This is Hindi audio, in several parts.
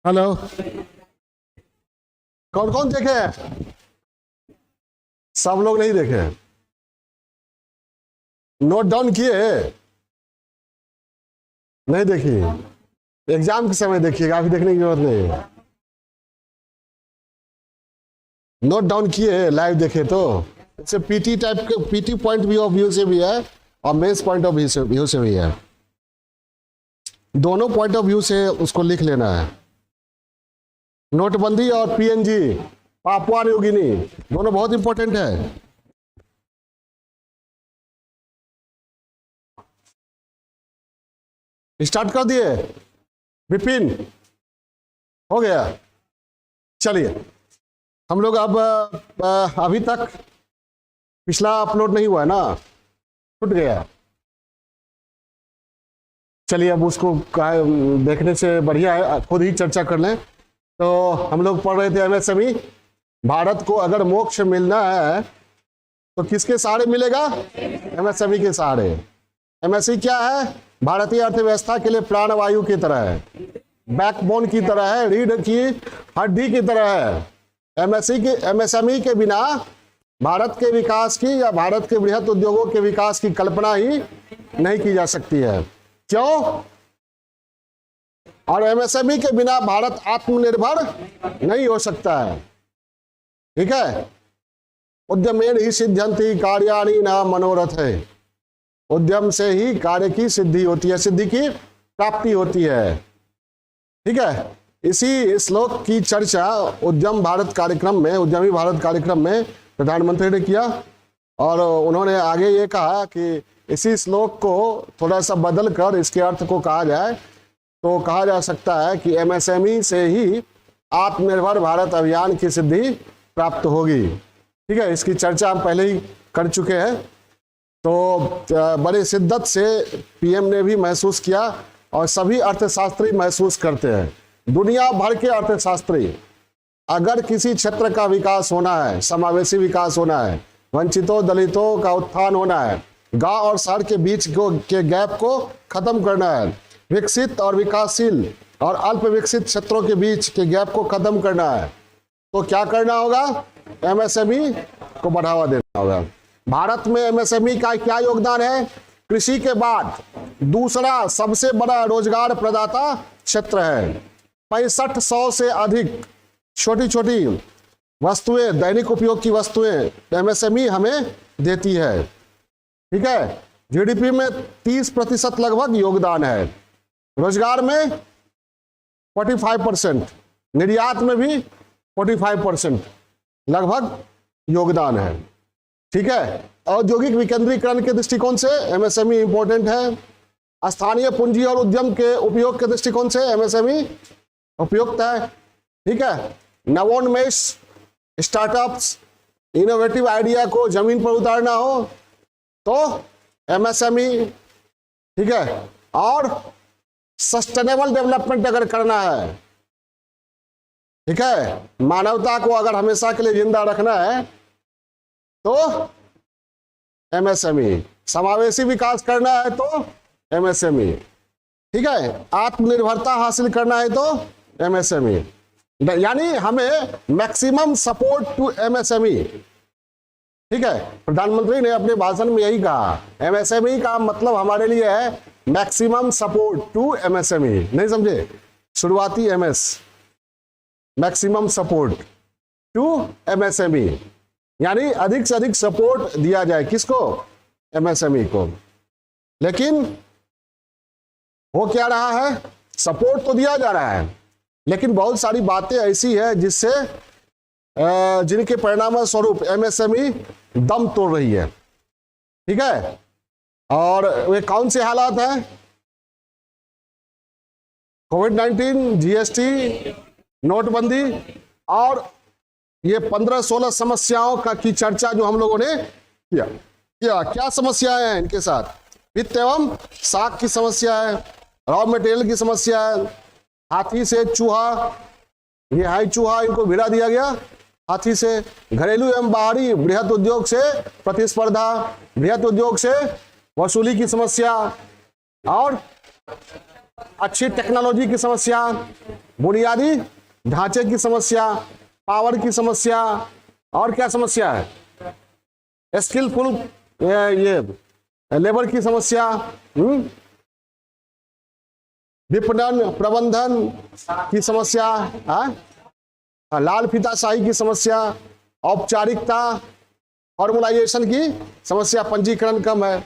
हेलो, कौन कौन देखे हैं? सब लोग नहीं देखे हैं। नोट डाउन किए? नहीं देखिए, एग्जाम के समय देखिएगा, अभी देखने की जरूरत नहीं है। नोट डाउन किए, लाइव देखे तो इससे पीटी टाइप के, पीटी पॉइंट ऑफ व्यू से भी है और मेंस पॉइंट ऑफ व्यू से भी है। दोनों पॉइंट ऑफ व्यू से उसको लिख लेना है। नोटबंदी और पीएनजी, पापुआ न्यू गिनी, दोनों बहुत इंपॉर्टेंट है। स्टार्ट कर दिए विपिन? हो गया। चलिए, हम लोग अब अभी तक पिछला अपलोड नहीं हुआ है ना, छूट गया। चलिए, अब उसको देखने से बढ़िया है खुद ही चर्चा कर लें। तो हम लोग पढ़ रहे थे एमएसएमई। भारत को अगर मोक्ष मिलना है तो किसके सहारे मिलेगा? एमएसएमई के सहारे। एमएसएमई क्या है? भारतीय अर्थव्यवस्था के लिए प्राणवायु की तरह है, बैकबोन की तरह है, रीढ़ की हड्डी की तरह है। एमएसएमई के बिना भारत के विकास की या भारत के बृहत उद्योगों के विकास की कल्पना ही नहीं की जा सकती है। क्यों? और एमएसएमई के बिना भारत आत्मनिर्भर नहीं हो सकता है। ठीक है? उद्यमेन ही सिद्ध्यन्ति कार्याणि न मनोरथ है। उद्यम से ही कार्य की सिद्धि होती है, सिद्धि की प्राप्ति होती है। ठीक है? इसी श्लोक की चर्चा उद्यमी भारत कार्यक्रम में प्रधानमंत्री ने किया और उन्होंने आगे ये कहा कि इसी श्लोक को थोड़ा सा बदल कर इसके अर्थ को कहा जाए तो कहा जा सकता है कि एमएसएमई से ही आत्मनिर्भर भारत अभियान की सिद्धि प्राप्त होगी। ठीक है? इसकी चर्चा हम पहले ही कर चुके हैं। तो बड़े शिद्दत से पीएम ने भी महसूस किया और सभी अर्थशास्त्री महसूस करते हैं। दुनिया भर के अर्थशास्त्री, अगर किसी क्षेत्र का विकास होना है, समावेशी विकास होना है, वंचितों दलितों का उत्थान होना है, गांव और शहर के बीच के गैप को खत्म करना है, विकसित और विकासशील और अल्प विकसित क्षेत्रों के बीच के गैप को खत्म करना है, तो क्या करना होगा? एमएसएमई को बढ़ावा देना होगा। भारत में एमएसएमई का क्या योगदान है? कृषि के बाद दूसरा सबसे बड़ा रोजगार प्रदाता क्षेत्र है। 6500 से अधिक छोटी छोटी वस्तुएं, दैनिक उपयोग की वस्तुएं एमएसएमई हमें देती है। ठीक है? जीडीपी में 30% लगभग योगदान है, रोजगार में 45%, निर्यात में भी 45% लगभग योगदान है। ठीक है? औद्योगिक विकेंद्रीकरण के दृष्टिकोण से एमएसएमई इंपॉर्टेंट है। स्थानीय पूंजी और उद्यम के उपयोग के दृष्टिकोण से एमएसएमई उपयुक्त है। ठीक है? नवोन्मेष, स्टार्टअप्स, इनोवेटिव आइडिया को जमीन पर उतारना हो तो एमएसएमई। ठीक है? और सस्टेनेबल डेवलपमेंट अगर करना है, ठीक है, मानवता को अगर हमेशा के लिए जिंदा रखना है तो एमएसएमई। समावेशी विकास करना है तो एमएसएमई। ठीक है? आत्मनिर्भरता हासिल करना है तो एमएसएमई। यानी हमें मैक्सिमम सपोर्ट टू एमएसएमई। ठीक है? प्रधानमंत्री ने अपने भाषण में यही कहा, एमएसएमई का मतलब हमारे लिए है मैक्सिमम सपोर्ट टू एमएसएमई। नहीं समझे? शुरुआती MS, maximum support to MSME, यानी अधिक से अधिक सपोर्ट दिया जाए। किसको? एमएसएमई को। लेकिन हो क्या रहा है? सपोर्ट तो दिया जा रहा है, लेकिन बहुत सारी बातें ऐसी है जिससे जिनके परिणाम स्वरूप एमएसएमई दम तोड़ रही है। ठीक है? और वे कौन से हालात हैं? कोविड-19, जीएसटी, नोटबंदी और ये 15-16 समस्याओं की चर्चा जो हम लोगों ने किया। क्या समस्याएं हैं इनके साथ? वित्त एवं साख की समस्या है, रॉ मटेरियल की समस्या है, हाथी से चूहा, ये हाई चूहा, इनको भिड़ा दिया गया हाथी से, घरेलू एवं बाहरी बृहत उद्योग से प्रतिस्पर्धा, बृहत उद्योग से वसूली की समस्या, और अच्छी टेक्नोलॉजी की समस्या, बुनियादी ढांचे की समस्या, पावर की समस्या, और क्या समस्या है, स्किलफुल ये लेबर की समस्या, विपणन प्रबंधन की समस्या, लाल फीताशाही की समस्या, औपचारिकता, फॉर्मुलाइजेशन की समस्या, पंजीकरण कम है।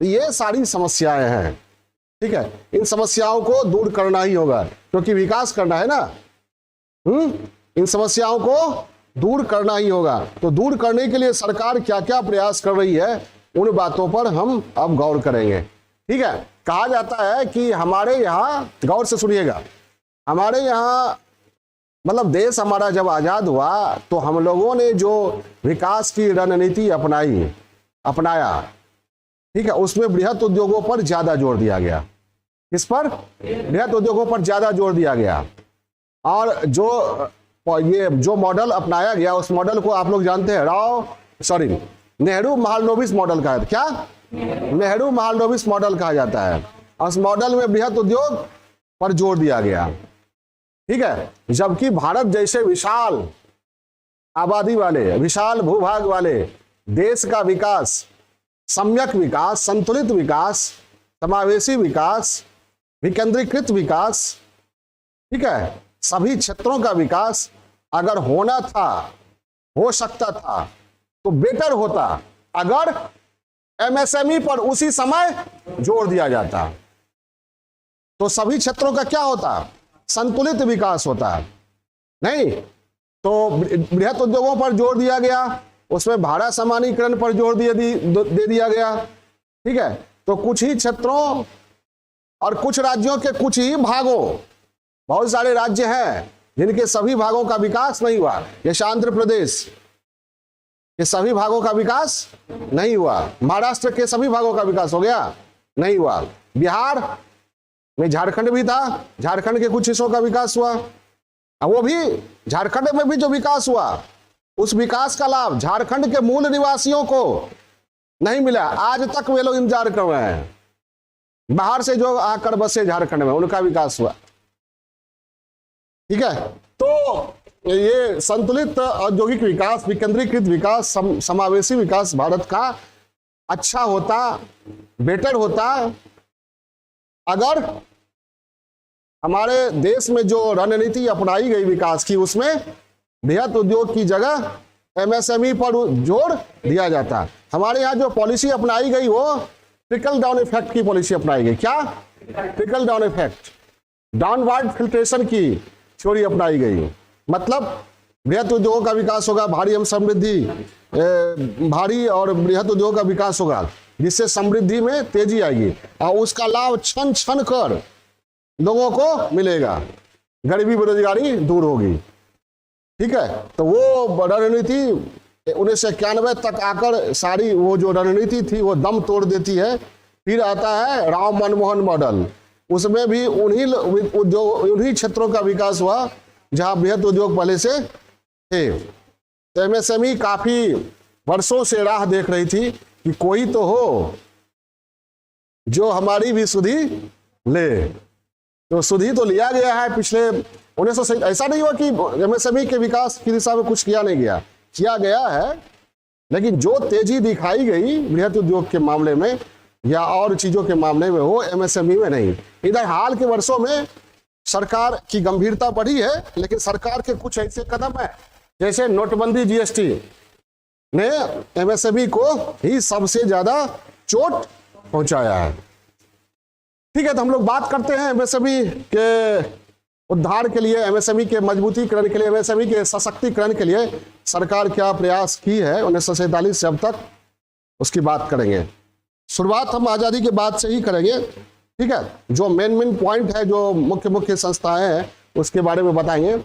ये सारी समस्याएं हैं, ठीक है। इन समस्याओं को दूर करना ही होगा, क्योंकि विकास करना है ना। इन समस्याओं को दूर करना ही होगा। तो दूर करने के लिए सरकार क्या क्या प्रयास कर रही है, उन बातों पर हम अब गौर करेंगे, ठीक है। कहा जाता है कि हमारे यहाँ, गौर से सुनिएगा, हमारे यहाँ मतलब देश हमारा जब आजाद हुआ तो हम लोगों ने जो विकास की रणनीति अपनाया, ठीक है, उसमें बृहत उद्योगों पर ज्यादा जोर दिया गया। किस पर? बृहत उद्योगों पर ज्यादा जोर दिया गया। और जो मॉडल अपनाया गया, उस मॉडल को आप लोग जानते हैं, नेहरू महालनोबिस मॉडल कहा जाता है। क्या? नेहरू महालनोबिस मॉडल कहा जाता है। और उस मॉडल में बृहत उद्योग पर जोर दिया गया, ठीक है। जबकि भारत जैसे विशाल आबादी वाले, विशाल भूभाग वाले देश का विकास, सम्यक विकास, संतुलित विकास, समावेशी विकास, विकेंद्रीकृत विकास, ठीक है, सभी क्षेत्रों का विकास अगर होना था, हो सकता था, तो बेटर होता अगर एमएसएमई पर उसी समय जोर दिया जाता। तो सभी क्षेत्रों का क्या होता? संतुलित विकास होता। नहीं तो बृहत उद्योगों पर जोर दिया गया, उसमें भाड़ा समानीकरण पर जोर दे दिया गया, ठीक है। तो कुछ ही क्षेत्रों और कुछ राज्यों के कुछ ही भागों, बहुत सारे राज्य हैं जिनके सभी भागों का विकास नहीं हुआ, जैसे आंध्र प्रदेश के सभी भागों का विकास नहीं हुआ, महाराष्ट्र के सभी भागों का विकास हो गया, नहीं हुआ, बिहार में झारखंड भी था, झारखंड के कुछ हिस्सों का विकास हुआ। वो भी झारखंड में भी जो विकास हुआ, उस विकास का लाभ झारखंड के मूल निवासियों को नहीं मिला। आज तक वे लोग इंतजार कर रहे हैं। बाहर से जो आकर बसे झारखंड में, उनका विकास हुआ, ठीक है। तो ये संतुलित औद्योगिक विकास, विकेंद्रीकृत विकास, समावेशी विकास भारत का अच्छा होता, बेटर होता अगर हमारे देश में जो रणनीति अपनाई गई विकास की, उसमें बृहत उद्योग की जगह एमएसएमई पर जोर दिया जाता। हमारे यहाँ जो पॉलिसी अपनाई गई, वो ट्रिकल डाउन इफेक्ट की पॉलिसी अपनाई गई। क्या? Trickle down effect, downward filtration की थ्योरी अपनाई गई। मतलब बृहत उद्योगों का विकास होगा, भारी एवं समृद्धि, भारी और बृहत उद्योग का विकास होगा, जिससे समृद्धि में तेजी आएगी और उसका लाभ क्षण क्षण कर लोगों को मिलेगा, गरीबी बेरोजगारी दूर होगी, ठीक है। तो वो रणनीति 1991 तक आकर सारी वो जो रणनीति थी वो दम तोड़ देती है। फिर आता है राम मनमोहन मॉडल, उसमें भी उन्हीं क्षेत्रों का विकास हुआ जहां बृहत उद्योग पहले से थे। तो एमएसएमई काफी वर्षों से राह देख रही थी कि कोई तो हो जो हमारी भी सुधि ले। तो सुधि तो लिया गया है पिछले 1900। ऐसा नहीं हुआ कि एमएसएमई के विकास की दिशा में कुछ किया नहीं गया, किया गया है, लेकिन जो तेजी दिखाई गई बृहत उद्योग के मामले में या और चीजों के मामले में, वो एमएसएमई में नहीं। इधर हाल के वर्षों में सरकार की गंभीरता बढ़ी है, लेकिन सरकार के कुछ ऐसे कदम है, जैसे नोटबंदी, जीएसटी ने एमएसएमई को ही सबसे ज्यादा चोट पहुंचाया है, ठीक है। तो हम लोग बात करते हैं एमएसएमई के उद्धार के लिए, एमएसएमई के मजबूतीकरण के लिए, एमएसएमई के सशक्तिकरण के लिए सरकार क्या प्रयास की है 1947 से अब तक, उसकी बात करेंगे। शुरुआत हम आजादी के बाद से ही करेंगे, ठीक है। जो मेन पॉइंट है, जो मुख्य संस्थाएं हैं, उसके बारे में बताएंगे,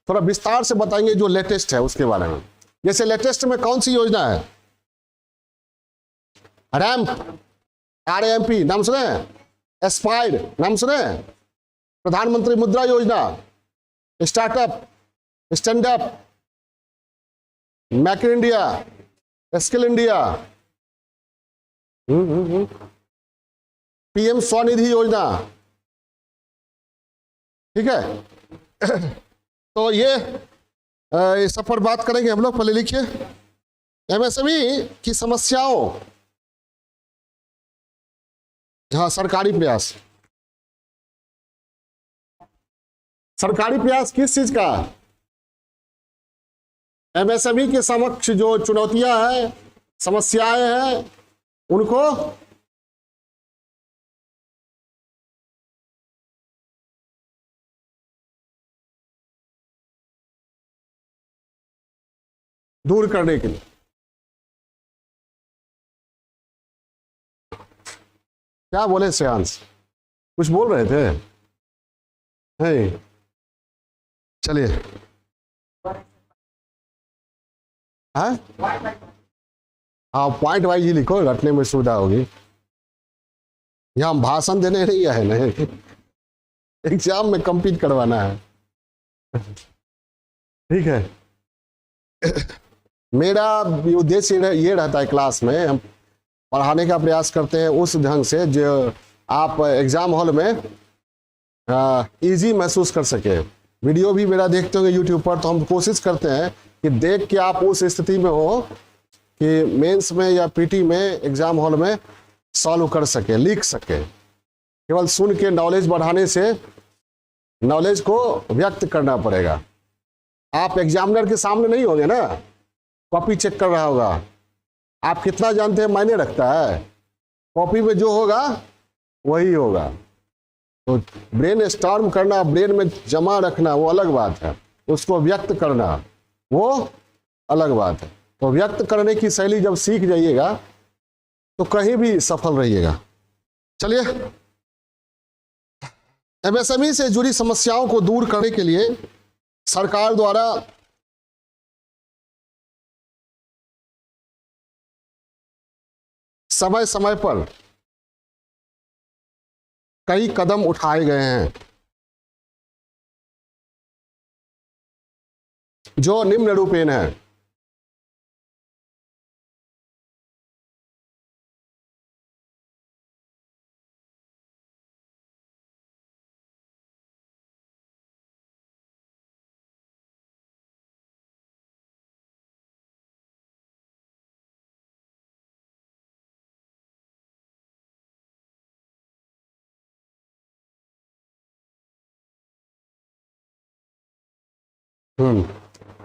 थोड़ा विस्तार से बताएंगे जो लेटेस्ट है उसके बारे में। जैसे लेटेस्ट में कौन सी योजना है? रैम्प, RAMP नाम सुने? एस्पायर्ड नाम सुने? प्रधानमंत्री मुद्रा योजना, startup, stand up, make in India, skill India, PM Svanidhi योजना, ठीक है। तो ये सब पर बात करेंगे हम लोग। पहले लिखिए एमएसएमई की समस्याओं। हाँ, सरकारी प्रयास। सरकारी प्रयास किस चीज का? एमएसएमई के समक्ष जो चुनौतियां हैं, समस्याएं हैं, उनको दूर करने के लिए। क्या बोले श्रेयांश, कुछ बोल रहे थे? नहीं, चलिए। हाँ हाँ, पॉइंट वाइज ही लिखो, रटने में सुविधा होगी। यहाँ हम भाषण देने नहीं आए ना, एग्जाम में कंप्लीट करवाना है। ठीक है। मेरा उद्देश्य ये रहता है, क्लास में हम पढ़ाने का प्रयास करते हैं उस ढंग से जो आप एग्जाम हॉल में इजी महसूस कर सके। वीडियो भी मेरा देखते होंगे यूट्यूब पर, तो हम कोशिश करते हैं कि देख के आप उस स्थिति में हो कि मेंस में या पीटी में एग्जाम हॉल में सॉल्व कर सके, लिख सके। केवल सुन के नॉलेज बढ़ाने से नॉलेज को व्यक्त करना पड़ेगा। आप एग्जामिनर के सामने नहीं होंगे ना, कॉपी चेक कर रहा होगा, आप कितना जानते हैं मायने रखता है। कॉपी में जो होगा वही होगा। तो ब्रेन स्टॉर्म करना, ब्रेन में जमा रखना वो अलग बात है, उसको व्यक्त करना वो अलग बात है। तो व्यक्त करने की शैली जब सीख जाइएगा तो कहीं भी सफल रहिएगा। चलिए, एमएसएमई से जुड़ी समस्याओं को दूर करने के लिए सरकार द्वारा समय समय पर कई कदम उठाए गए हैं जो निम्न रूपेण है। हम्म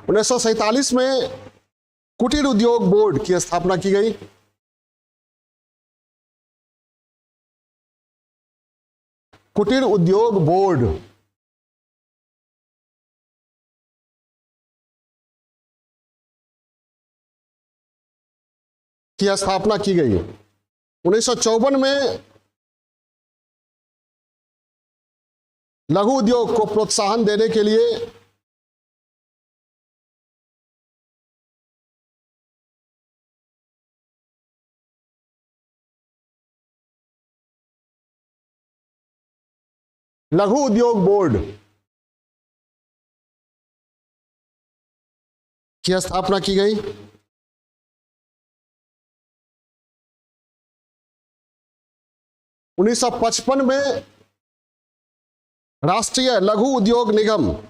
1947 में कुटीर उद्योग बोर्ड की स्थापना की गई। कुटीर उद्योग बोर्ड की स्थापना की गई। 1954 में लघु उद्योग को प्रोत्साहन देने के लिए लघु उद्योग बोर्ड की स्थापना की गई। 1955 में राष्ट्रीय लघु उद्योग निगम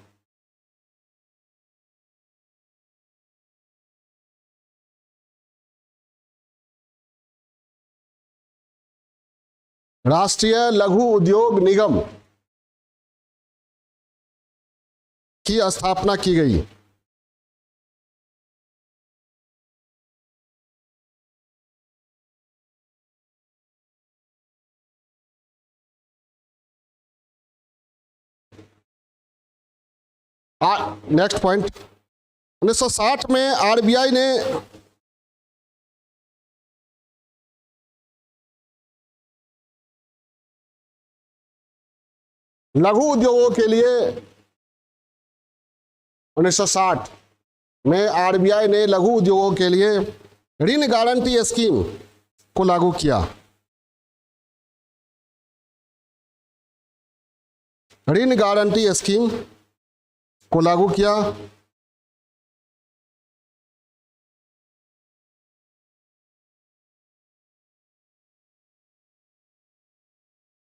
की स्थापना की गई। नेक्स्ट पॉइंट, 1960 में आरबीआई ने लघु उद्योगों के लिए 1960 में आरबीआई ने लघु उद्योगों के लिए ऋण गारंटी स्कीम को लागू किया। ऋण गारंटी स्कीम को लागू किया।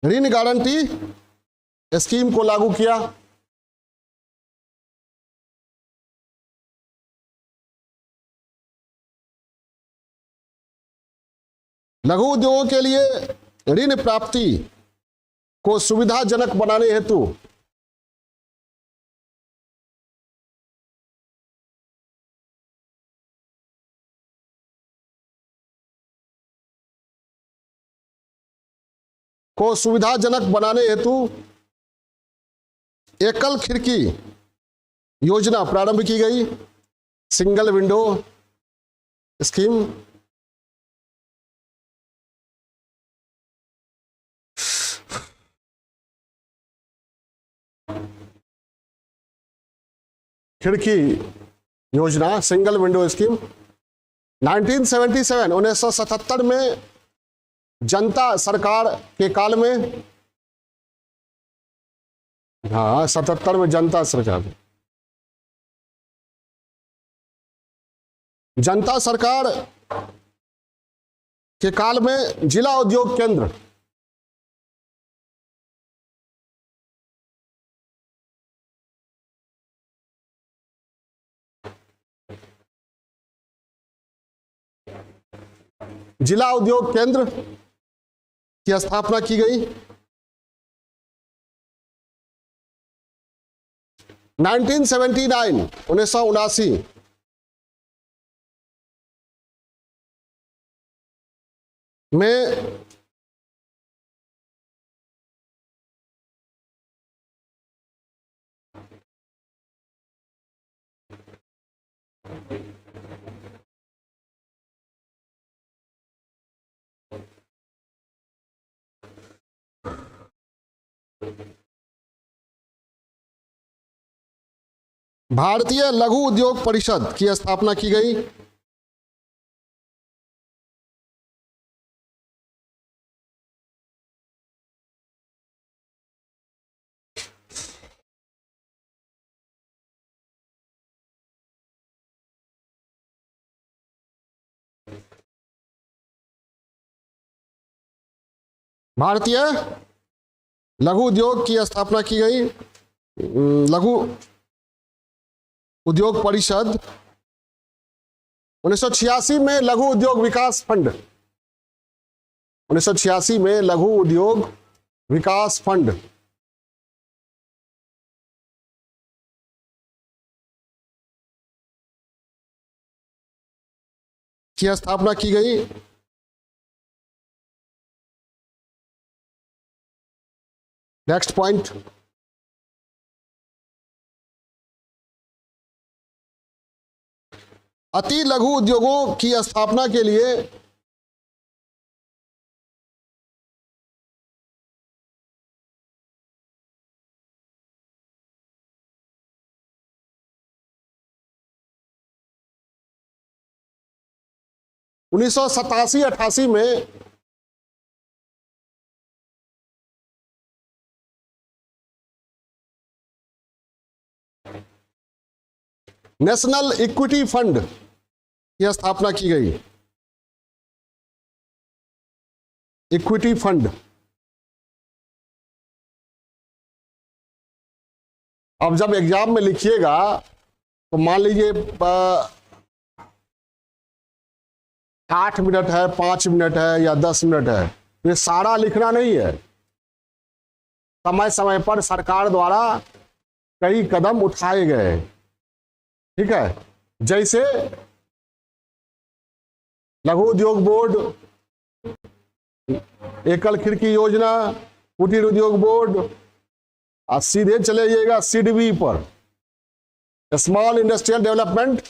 ऋण गारंटी स्कीम को लागू किया। लघु उद्योगों के लिए ऋण प्राप्ति को सुविधाजनक बनाने हेतु एकल खिड़की योजना प्रारंभ की गई, सिंगल विंडो स्कीम। खिड़की योजना, सिंगल विंडो स्कीम। 1977 में जनता सरकार के काल में, हाँ 77 में जनता सरकार, जनता सरकार के काल में जिला उद्योग केंद्र, जिला उद्योग केंद्र की स्थापना की गई। 1979 में भारतीय लघु उद्योग परिषद की स्थापना की गई। भारतीय लघु उद्योग की स्थापना की गई। लघु उद्योग परिषद 1986 में लघु उद्योग विकास फंड, 1986 में लघु उद्योग विकास फंड की स्थापना की गई। नेक्स्ट पॉइंट, अति लघु उद्योगों की स्थापना के लिए उन्नीस सौ 87-88 में नेशनल इक्विटी फंड की स्थापना की गई। इक्विटी फंड, अब जब एग्जाम में लिखिएगा तो मान लीजिए 8 मिनट है, 5 मिनट है या 10 मिनट है, ये सारा लिखना नहीं है। समय समय पर सरकार द्वारा कई कदम उठाए गए, ठीक है, जैसे लघु उद्योग बोर्ड, एकल खिड़की योजना, कुटीर उद्योग बोर्ड, और सीधे चले जाइएगा सिडबी पर, small industrial development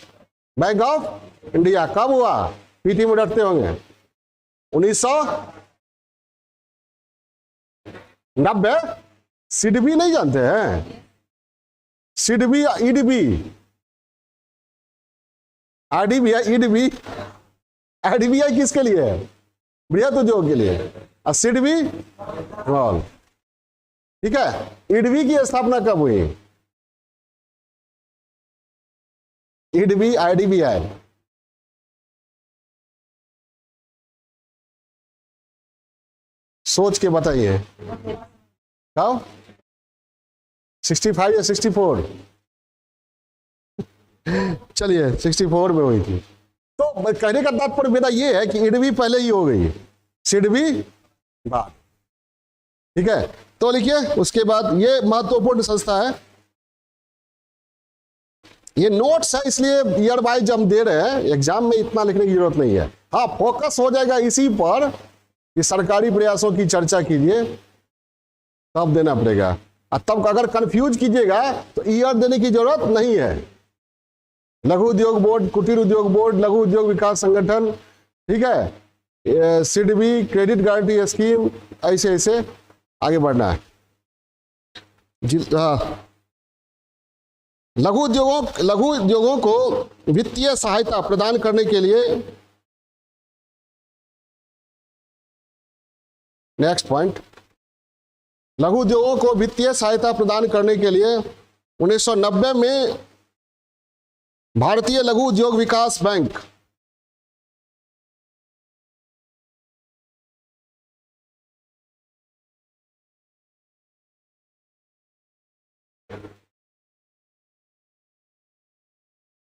bank of India. कब हुआ? पीटी में डरते होंगे, 1990। सिडबी नहीं जानते हैं? सिडबी या ईडबी, आईडीबी या ईडबी? आईडीबीआई किसके लिए है? बृहत उद्योग के लिए, और सिडबी स्मॉल, ठीक है। ईडबी की स्थापना कब हुई? ईडबी आईडीबीआई सोच के बताइए। क्या 65 या 64? चलिए 64 में हुई थी। तो कहने का तात्पर्य मेरा ये है कि इडवी पहले ही हो गई, सिडवी बाद। ठीक है, तो लिखिए उसके बाद ये महत्वपूर्ण संस्था है। ये नोट्स है इसलिए ईयर वाइज हम दे रहे हैं, एग्जाम में इतना लिखने की जरूरत नहीं है। हाँ, फोकस हो जाएगा इसी पर कि सरकारी प्रयासों की चर्चा कीजिए, तब देना पड़ेगा। और तब अगर कंफ्यूज कीजिएगा तो ईयर देने की जरूरत नहीं है। लघु उद्योग बोर्ड, कुटीर उद्योग बोर्ड, लघु उद्योग विकास संगठन, ठीक है, सिडबी, क्रेडिट गारंटी स्कीम, ऐसे ऐसे आगे बढ़ना है। लघु उद्योगों को वित्तीय सहायता प्रदान करने के लिए, नेक्स्ट पॉइंट, लघु उद्योगों को वित्तीय सहायता प्रदान करने के लिए 1990 में भारतीय लघु उद्योग विकास बैंक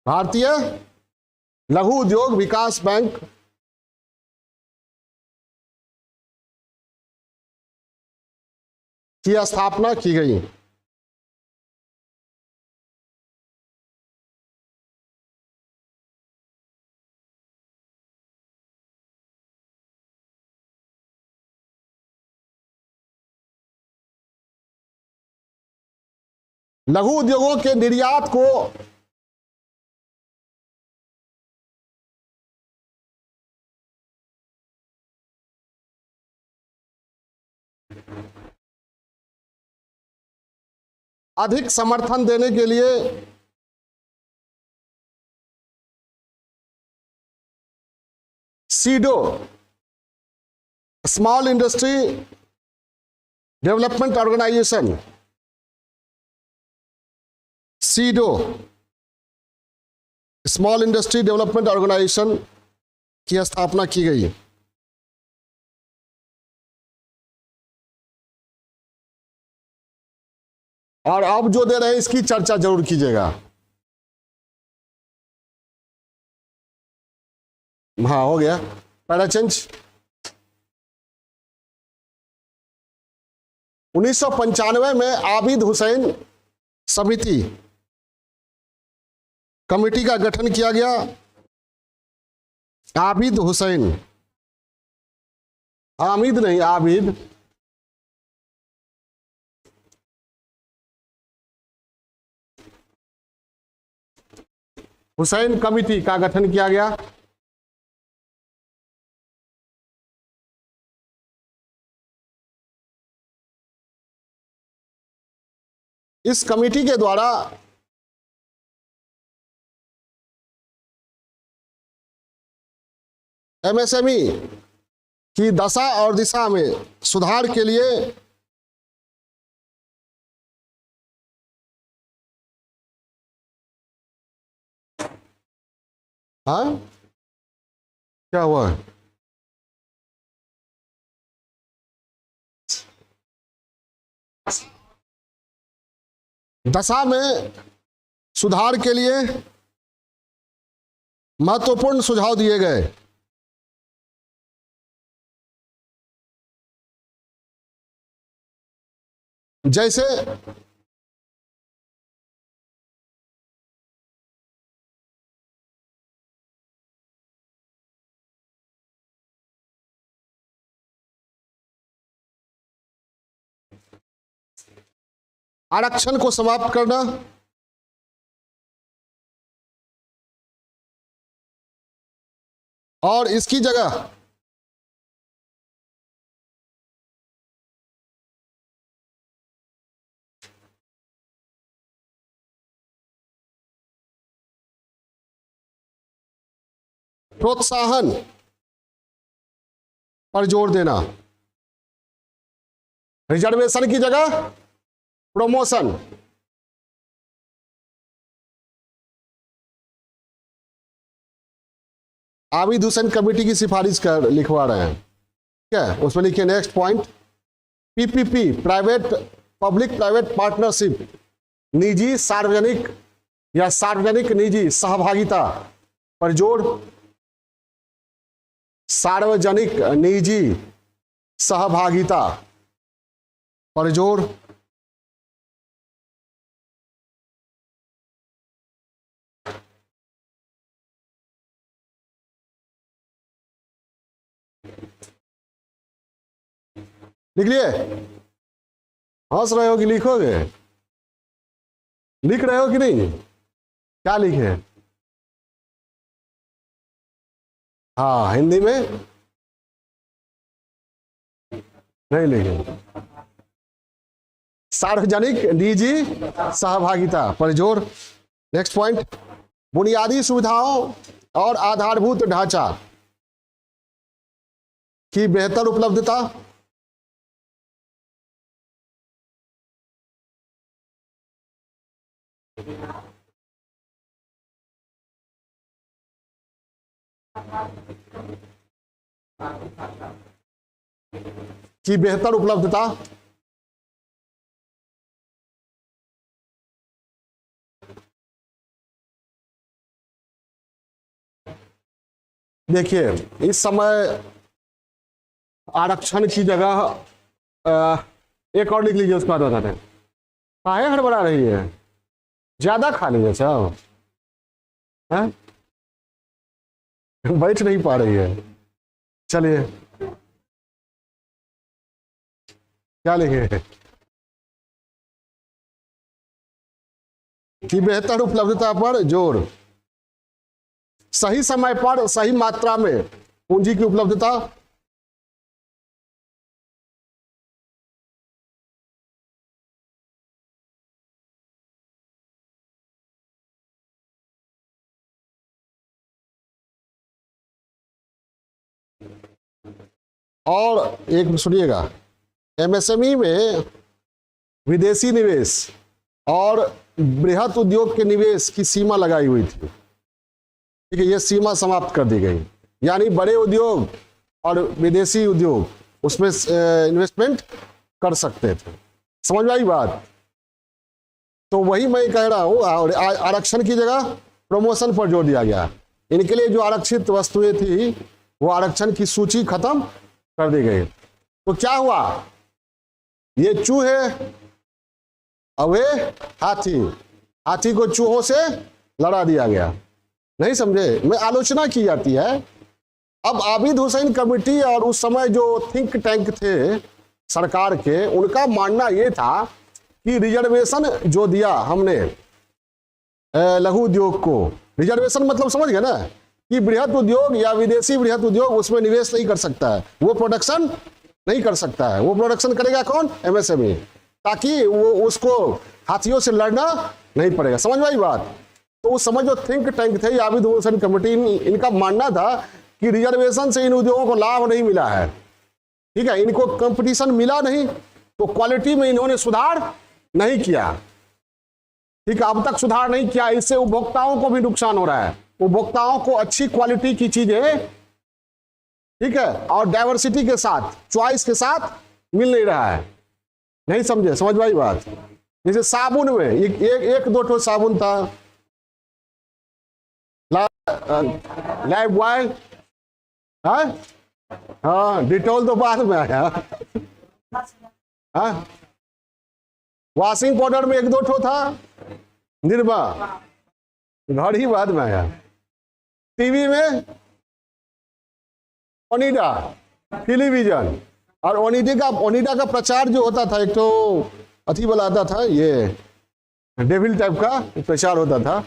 भारतीय लघु उद्योग विकास बैंक की स्थापना की गई। लघु उद्योगों के निर्यात को अधिक समर्थन देने के लिए SIDO, small industry development organisation, SIDO, small industry development organisation की स्थापना की गई। और अब जो दे रहे हैं इसकी चर्चा जरूर कीजिएगा। हाँ, हो गया पैरा चेंज। 1995 में आबिद हुसैन समिति कमेटी का गठन किया गया। आबिद हुसैन, आमिद नहीं, आबिद हुसैन कमेटी का गठन किया गया। इस कमेटी के द्वारा एमएसएमई की दशा और दिशा में सुधार के लिए हाँ क्या हुआ? दशा में सुधार के लिए महत्वपूर्ण सुझाव दिए गए। जैसे आरक्षण को समाप्त करना, और इसकी जगह प्रोत्साहन पर जोर देना। रिजर्वेशन की जगह प्रमोशन। आबिद हुसैन कमेटी की सिफारिश कर लिखवा रहे हैं। ठीक है, उसमें लिखिए next point, PPP private public private partnership, निजी सार्वजनिक या सार्वजनिक निजी सहभागिता पर जोर, सार्वजनिक निजी सहभागिता पर जोर, लिख लिए? हंस रहे हो कि लिखोगे? लिख रहे हो कि नहीं? क्या लिखे? हाँ, हिंदी में नहीं लिखे। सार्वजनिक निजी सहभागिता पर जोर। नेक्स्ट पॉइंट, बुनियादी सुविधाओं और आधारभूत ढांचा की बेहतर उपलब्धता, की बेहतर उपलब्धता, देखिए इस समय आरक्षण की जगह एक और लिख लीजिए, उसके बाद बताते हैं। काहे हड़बड़ा रही है? ज्यादा खा लीजिए सब, बैठ नहीं पा रही है। चलिए क्या लिखे? कि बेहतर उपलब्धता पर जोर, सही समय पर सही मात्रा में पूंजी की उपलब्धता, और एक सुनिएगा, एमएसएमई में विदेशी निवेश और बृहत उद्योग के निवेश की सीमा लगाई हुई थी, ठीक है, यह सीमा समाप्त कर दी गई। यानी बड़े उद्योग और विदेशी उद्योग उसमें इन्वेस्टमेंट कर सकते थे। समझ में आई बात? तो वही मैं कह रहा हूं, और आरक्षण की जगह प्रमोशन पर जोर दिया गया। इनके लिए जो आरक्षित वस्तुएं थी वो आरक्षण की सूची खत्म कर दी गई। तो क्या हुआ? ये चूहे अवे हाथी, हाथी को चूहों से लड़ा दिया गया। नहीं समझे? में आलोचना की जाती है। अब आबिद हुसैन कमेटी और उस समय जो थिंक टैंक थे सरकार के, उनका मानना यह था कि रिजर्वेशन जो दिया हमने लघु उद्योग को, रिजर्वेशन मतलब समझ गए ना, कि बृहत उद्योग या विदेशी बृहत उद्योग उसमें निवेश नहीं कर सकता है, वो प्रोडक्शन नहीं कर सकता है। वो प्रोडक्शन करेगा कौन? एमएसएमई, ताकि वो उसको हाथियों से लड़ना नहीं पड़ेगा। समझ में आई बात? तो उस समय जो थिंक टैंक थे आबिद हुसैन कमेटी, इनका मानना था कि रिजर्वेशन से इन उद्योगों को लाभ नहीं मिला है, ठीक है, इनको कंपटीशन मिला नहीं, तो क्वालिटी में इन्होंने सुधार नहीं किया, ठीक है, अब तक सुधार नहीं किया। इससे उपभोक्ताओं को भी नुकसान हो रहा है। उपभोक्ताओं को अच्छी क्वालिटी की चीजें, ठीक है, और डाइवर्सिटी के साथ, चॉइस के साथ मिल नहीं रहा है। नहीं समझे? समझ में आई बात? जैसे साबुन में एक दो ठो साबुन था, लाइफ बॉय, हाँ, डिटॉल तो बाद में आया, हाँ, वॉशिंग पाउडर में एक दो ठो था, निर्मा, घड़ी बाद में आया, टीवी में ओनिडा, टेलीविजन, और ओनिडा का प्रचार जो होता था, एक तो अथी वाला आता था, ये डेविल टाइप का प्रचार होता था।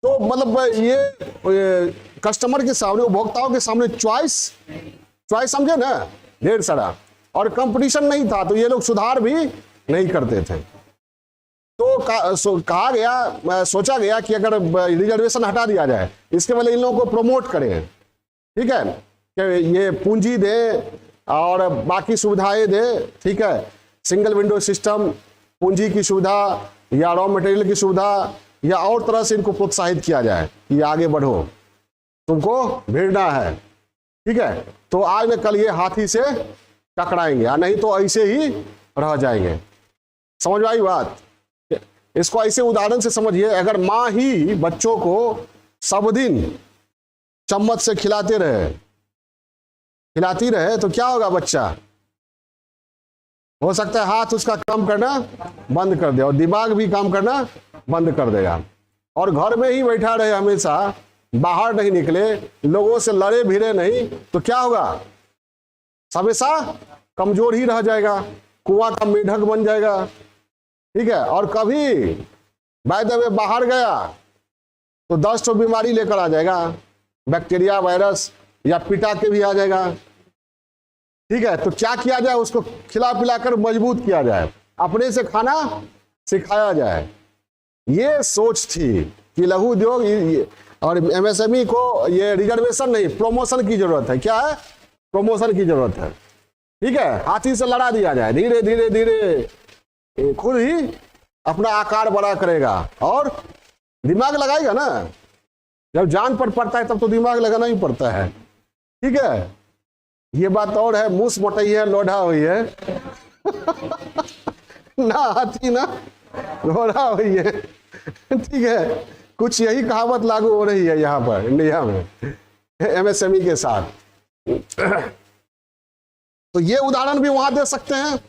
तो मतलब ये कस्टमर के सामने, उपभोक्ताओं के सामने चॉइस समझे ना, ढेर सारा, और कंपटीशन नहीं था, तो ये लोग सुधार भी नहीं करते थे। तो कहा गया, सोचा गया कि अगर रिजर्वेशन हटा दिया जाए, इसके बदले इन लोगों को प्रमोट करें, ठीक है, कि ये पूंजी दे और बाकी सुविधाएं दे, ठीक है, सिंगल विंडो सिस्टम, पूंजी की सुविधा या रॉ मटेरियल की सुविधा, या और तरह से इनको प्रोत्साहित किया जाए कि आगे बढ़ो, तुमको भिड़ना है, ठीक है, तो आज न कल ये हाथी से टकराएंगे, या नहीं तो ऐसे ही रह जाएंगे। समझ में आई बात? इसको ऐसे उदाहरण से समझिए, अगर माँ ही बच्चों को सब दिन चम्मच से खिलाती रहे तो क्या होगा? बच्चा हो सकता है हाथ उसका काम करना बंद कर दे और दिमाग भी काम करना बंद कर देगा, और घर में ही बैठा रहे हमेशा, बाहर नहीं निकले, लोगों से लड़े भिड़े नहीं, तो क्या होगा? हमेशा कमजोर ही रह जाएगा, कुआं का मेढक बन जाएगा। ठीक है, और कभी बाय द वे बाहर गया तो 10 तो बीमारी लेकर आ जाएगा, बैक्टीरिया, वायरस, या पिटा के भी आ जाएगा। ठीक है, तो क्या किया जाए? उसको खिला पिलाकर मजबूत किया जाए, अपने से खाना सिखाया जाए। ये सोच थी कि लघु उद्योग और एमएसएमई को ये रिजर्वेशन नहीं, प्रमोशन की जरूरत है। क्या है? प्रमोशन की जरूरत है। ठीक है, हाथी से लड़ा दिया जाए, धीरे धीरे धीरे खुद ही अपना आकार बड़ा करेगा और दिमाग लगाएगा ना। जब जान पर पड़ता है तब तो दिमाग लगाना ही पड़ता है। ठीक है, ये बात और है, मूस मोटाई है, लोढ़ा हुई है ना हाथी ना लोढ़ा हुई है। ठीक है, कुछ यही कहावत लागू हो रही है यहाँ पर इंडिया में एमएसएमई के साथ। तो ये उदाहरण भी वहां दे सकते हैं।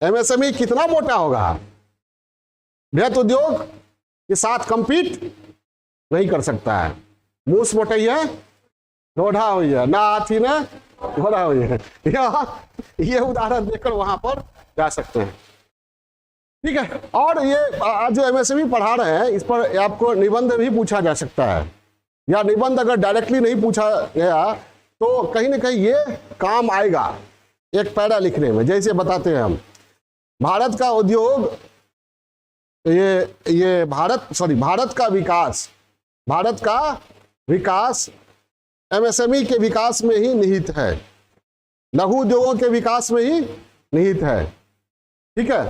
एमएसएमई कितना मोटा होगा, बृहत उद्योग के साथ कंपीट नहीं कर सकता है। मूस मोटाई है, लोढ़ा हुई है, ना हाथी ना घोड़ा हुई है। ये उदाहरण देकर वहां पर जा सकते हैं। ठीक है, और ये आज जो एमएसएमई पढ़ा रहे हैं, इस पर आपको निबंध भी पूछा जा सकता है, या निबंध अगर डायरेक्टली नहीं पूछा गया तो कहीं ना कहीं ये काम आएगा एक पैरा लिखने में। जैसे बताते हैं हम, भारत का उद्योग, ये भारत का विकास एमएसएमई के विकास में ही निहित है, लघु उद्योगों के विकास में ही निहित है। ठीक है,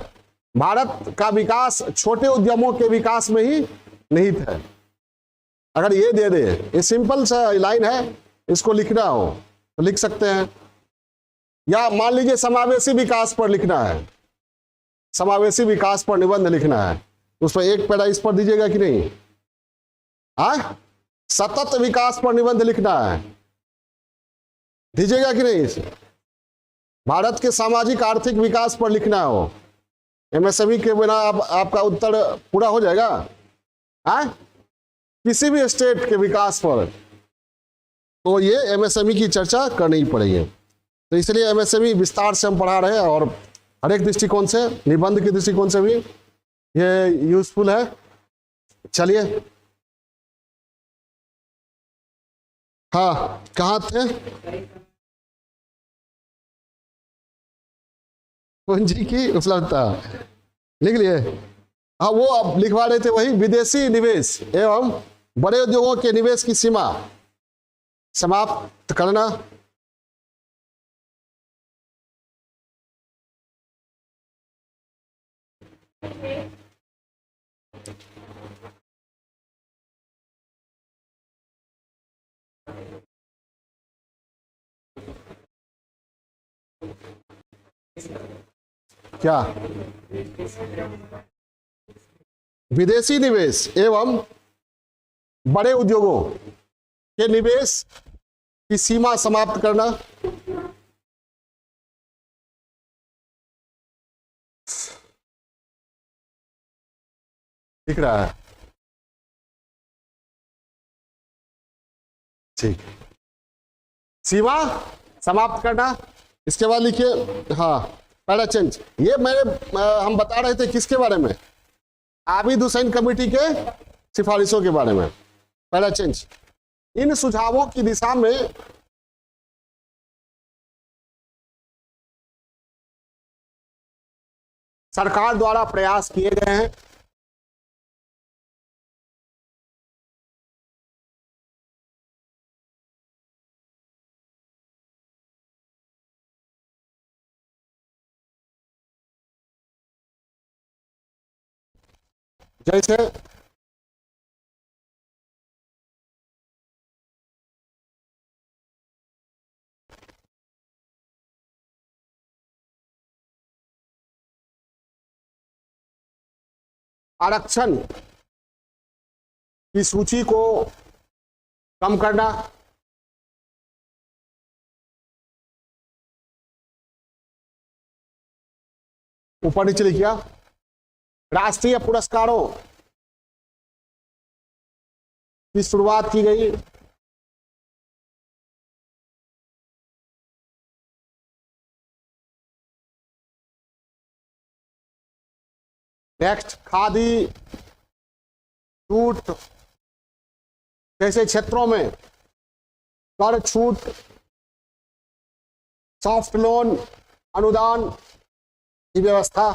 भारत का विकास छोटे उद्यमों के विकास में ही निहित है। अगर ये दे दे, ये सिंपल सा लाइन है, इसको लिखना हो तो लिख सकते हैं, या मान लीजिए समावेशी विकास पर लिखना है, समावेशी विकास पर निबंध लिखना है, उस पर एक पैरा इस पर दीजिएगा कि नहीं? सतत विकास पर निबंध लिखना है, दीजिएगा कि नहीं? भारत के सामाजिक आर्थिक विकास पर लिखना हो, एमएसएमई के बिना आपका उत्तर पूरा हो जाएगा। किसी भी स्टेट के विकास पर तो ये एमएसएमई की चर्चा करनी पड़ेगी। तो इसलिए एमएसएमई विस्तार से हम पढ़ा रहे हैं, और हर एक दृष्टिकोण से, निबंध के दृष्टिकोण से भी ये यूजफुल है। चलिए, हाँ, कहाँ थे? पूंजी की उपलब्धता लिख लिए। हाँ, वो अब लिखवा रहे थे वही, विदेशी निवेश एवं बड़े उद्योगों के निवेश की सीमा समाप्त करना। क्या? विदेशी निवेश एवं बड़े उद्योगों के निवेश की सीमा समाप्त करना। दिख रहा है? ठीक, सीमा समाप्त करना। इसके बाद लिखिए, हाँ, पैरा चेंज। ये हम बता रहे थे किसके बारे में? आबिद हुसैन कमेटी के सिफारिशों के बारे में। पैरा चेंज, इन सुझावों की दिशा में सरकार द्वारा प्रयास किए गए हैं। जैसे आरक्षण की सूची को कम करना, ऊपर नीचे लिखिए, राष्ट्रीय पुरस्कारों की शुरुआत की गई, नेक्स्ट, खादी छूट जैसे क्षेत्रों में कर छूट, सॉफ्ट लोन अनुदान की व्यवस्था,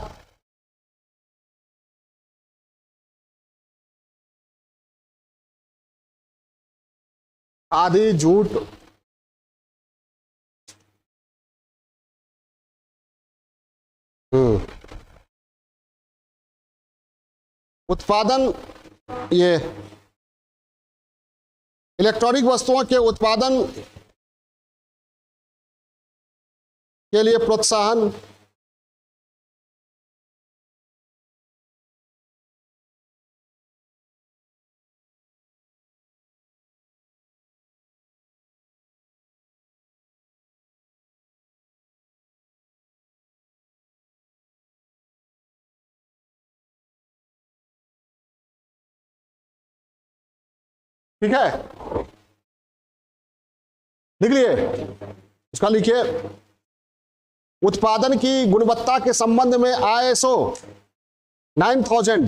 खादी जूट उत्पादन, ये इलेक्ट्रॉनिक वस्तुओं के उत्पादन के लिए प्रोत्साहन, ठीक है, लिख लिए। उसका लिखिए, उत्पादन की गुणवत्ता के संबंध में ISO 9000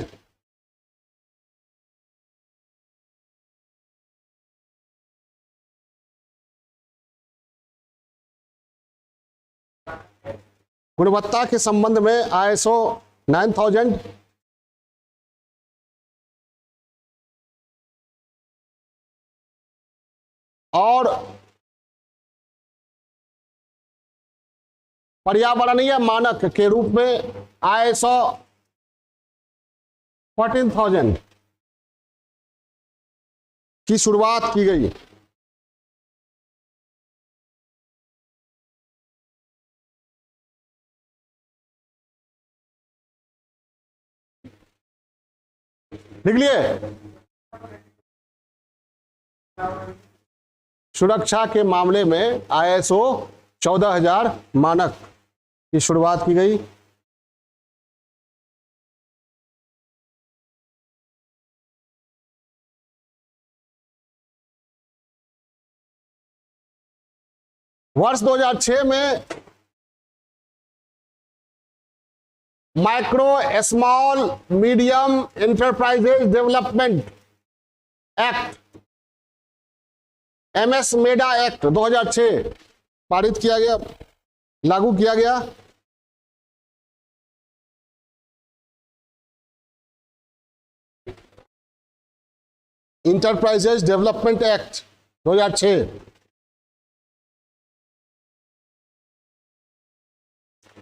गुणवत्ता के संबंध में ISO 9000 और पर्यावरणीय मानक के रूप में ISO 14000 की शुरुआत की गई। लिख लिए। सुरक्षा के मामले में ISO 14000 मानक की शुरुआत की गई। वर्ष 2006 में micro small medium enterprises development act, MS मेडा एक्ट 2006 पारित किया गया, लागू किया गया। इंटरप्राइजेज डेवलपमेंट एक्ट 2006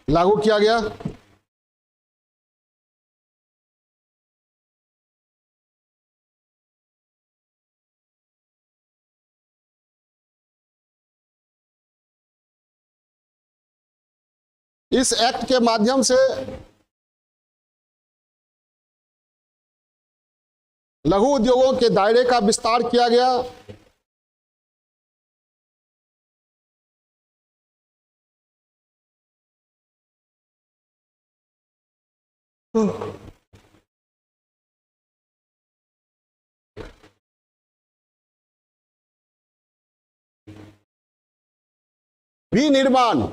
लागू किया गया। इस एक्ट के माध्यम से लघु उद्योगों के दायरे का विस्तार किया गया। विनिर्माण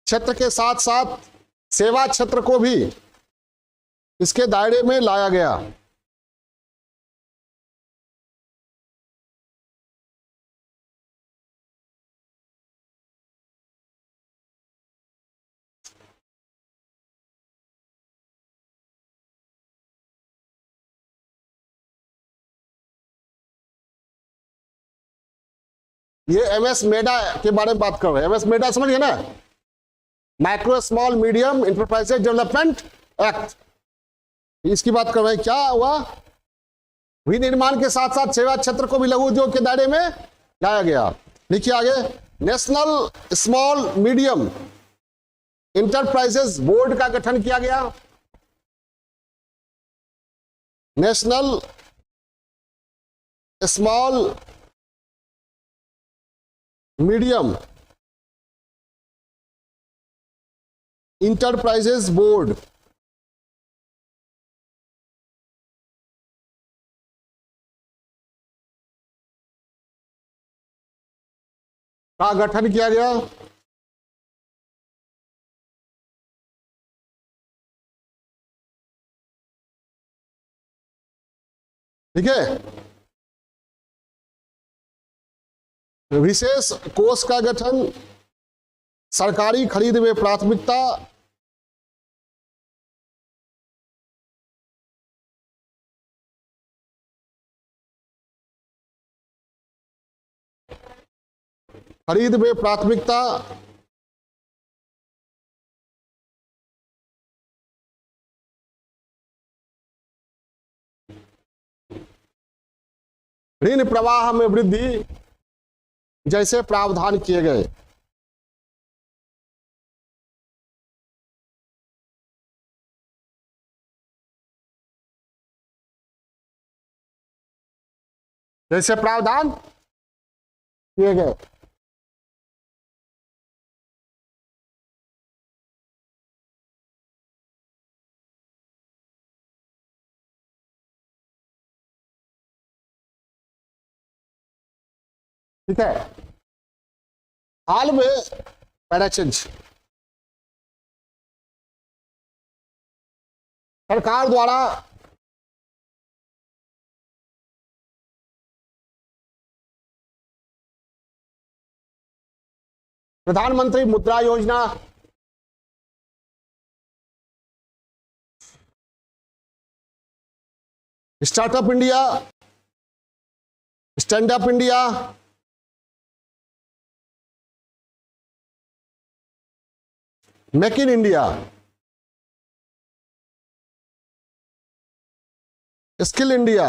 क्षेत्र के साथ साथ सेवा क्षेत्र को भी इसके दायरे में लाया गया। ये MS मेडा के बारे में बात कर रहे हैं। MS मेडा समझिए ना, micro small medium enterprises development act, इसकी बात कर रहे हैं। क्या हुआ, विनिर्माण के साथ साथ सेवा क्षेत्र को भी लघु उद्योग के दायरे में लाया गया। लिखिए आगे, national small medium enterprises board का गठन किया गया। National small medium enterprises board का गठन किया गया। ठीक है, विशेष कोष का गठन, सरकारी खरीद में प्राथमिकता, खरीद में प्राथमिकता, ऋण प्रवाह में वृद्धि जैसे प्रावधान किए गए। जैसे प्रावधान किए गए। ठीक है, हाल में पैराचेंज सरकार द्वारा प्रधानमंत्री मुद्रा योजना, startup India, stand up India, make in India, skill India,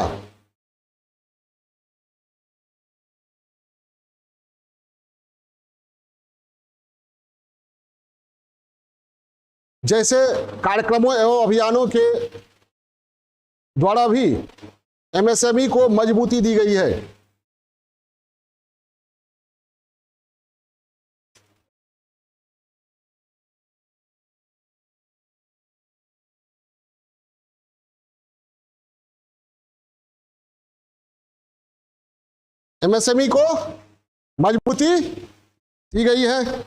जैसे कार्यक्रमों एवं अभियानों के द्वारा भी एमएसएमई को मजबूती दी गई है। एमएसएमई को मजबूती दी गई है।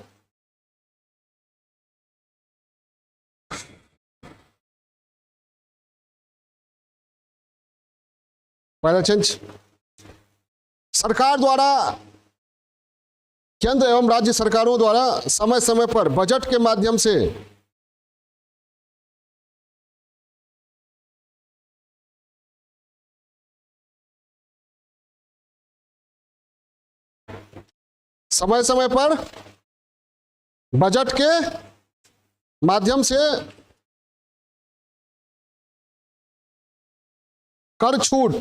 पहला चेंज, सरकार द्वारा, केंद्र एवं राज्य सरकारों द्वारा समय समय पर बजट के माध्यम से बजट के माध्यम से कर छूट,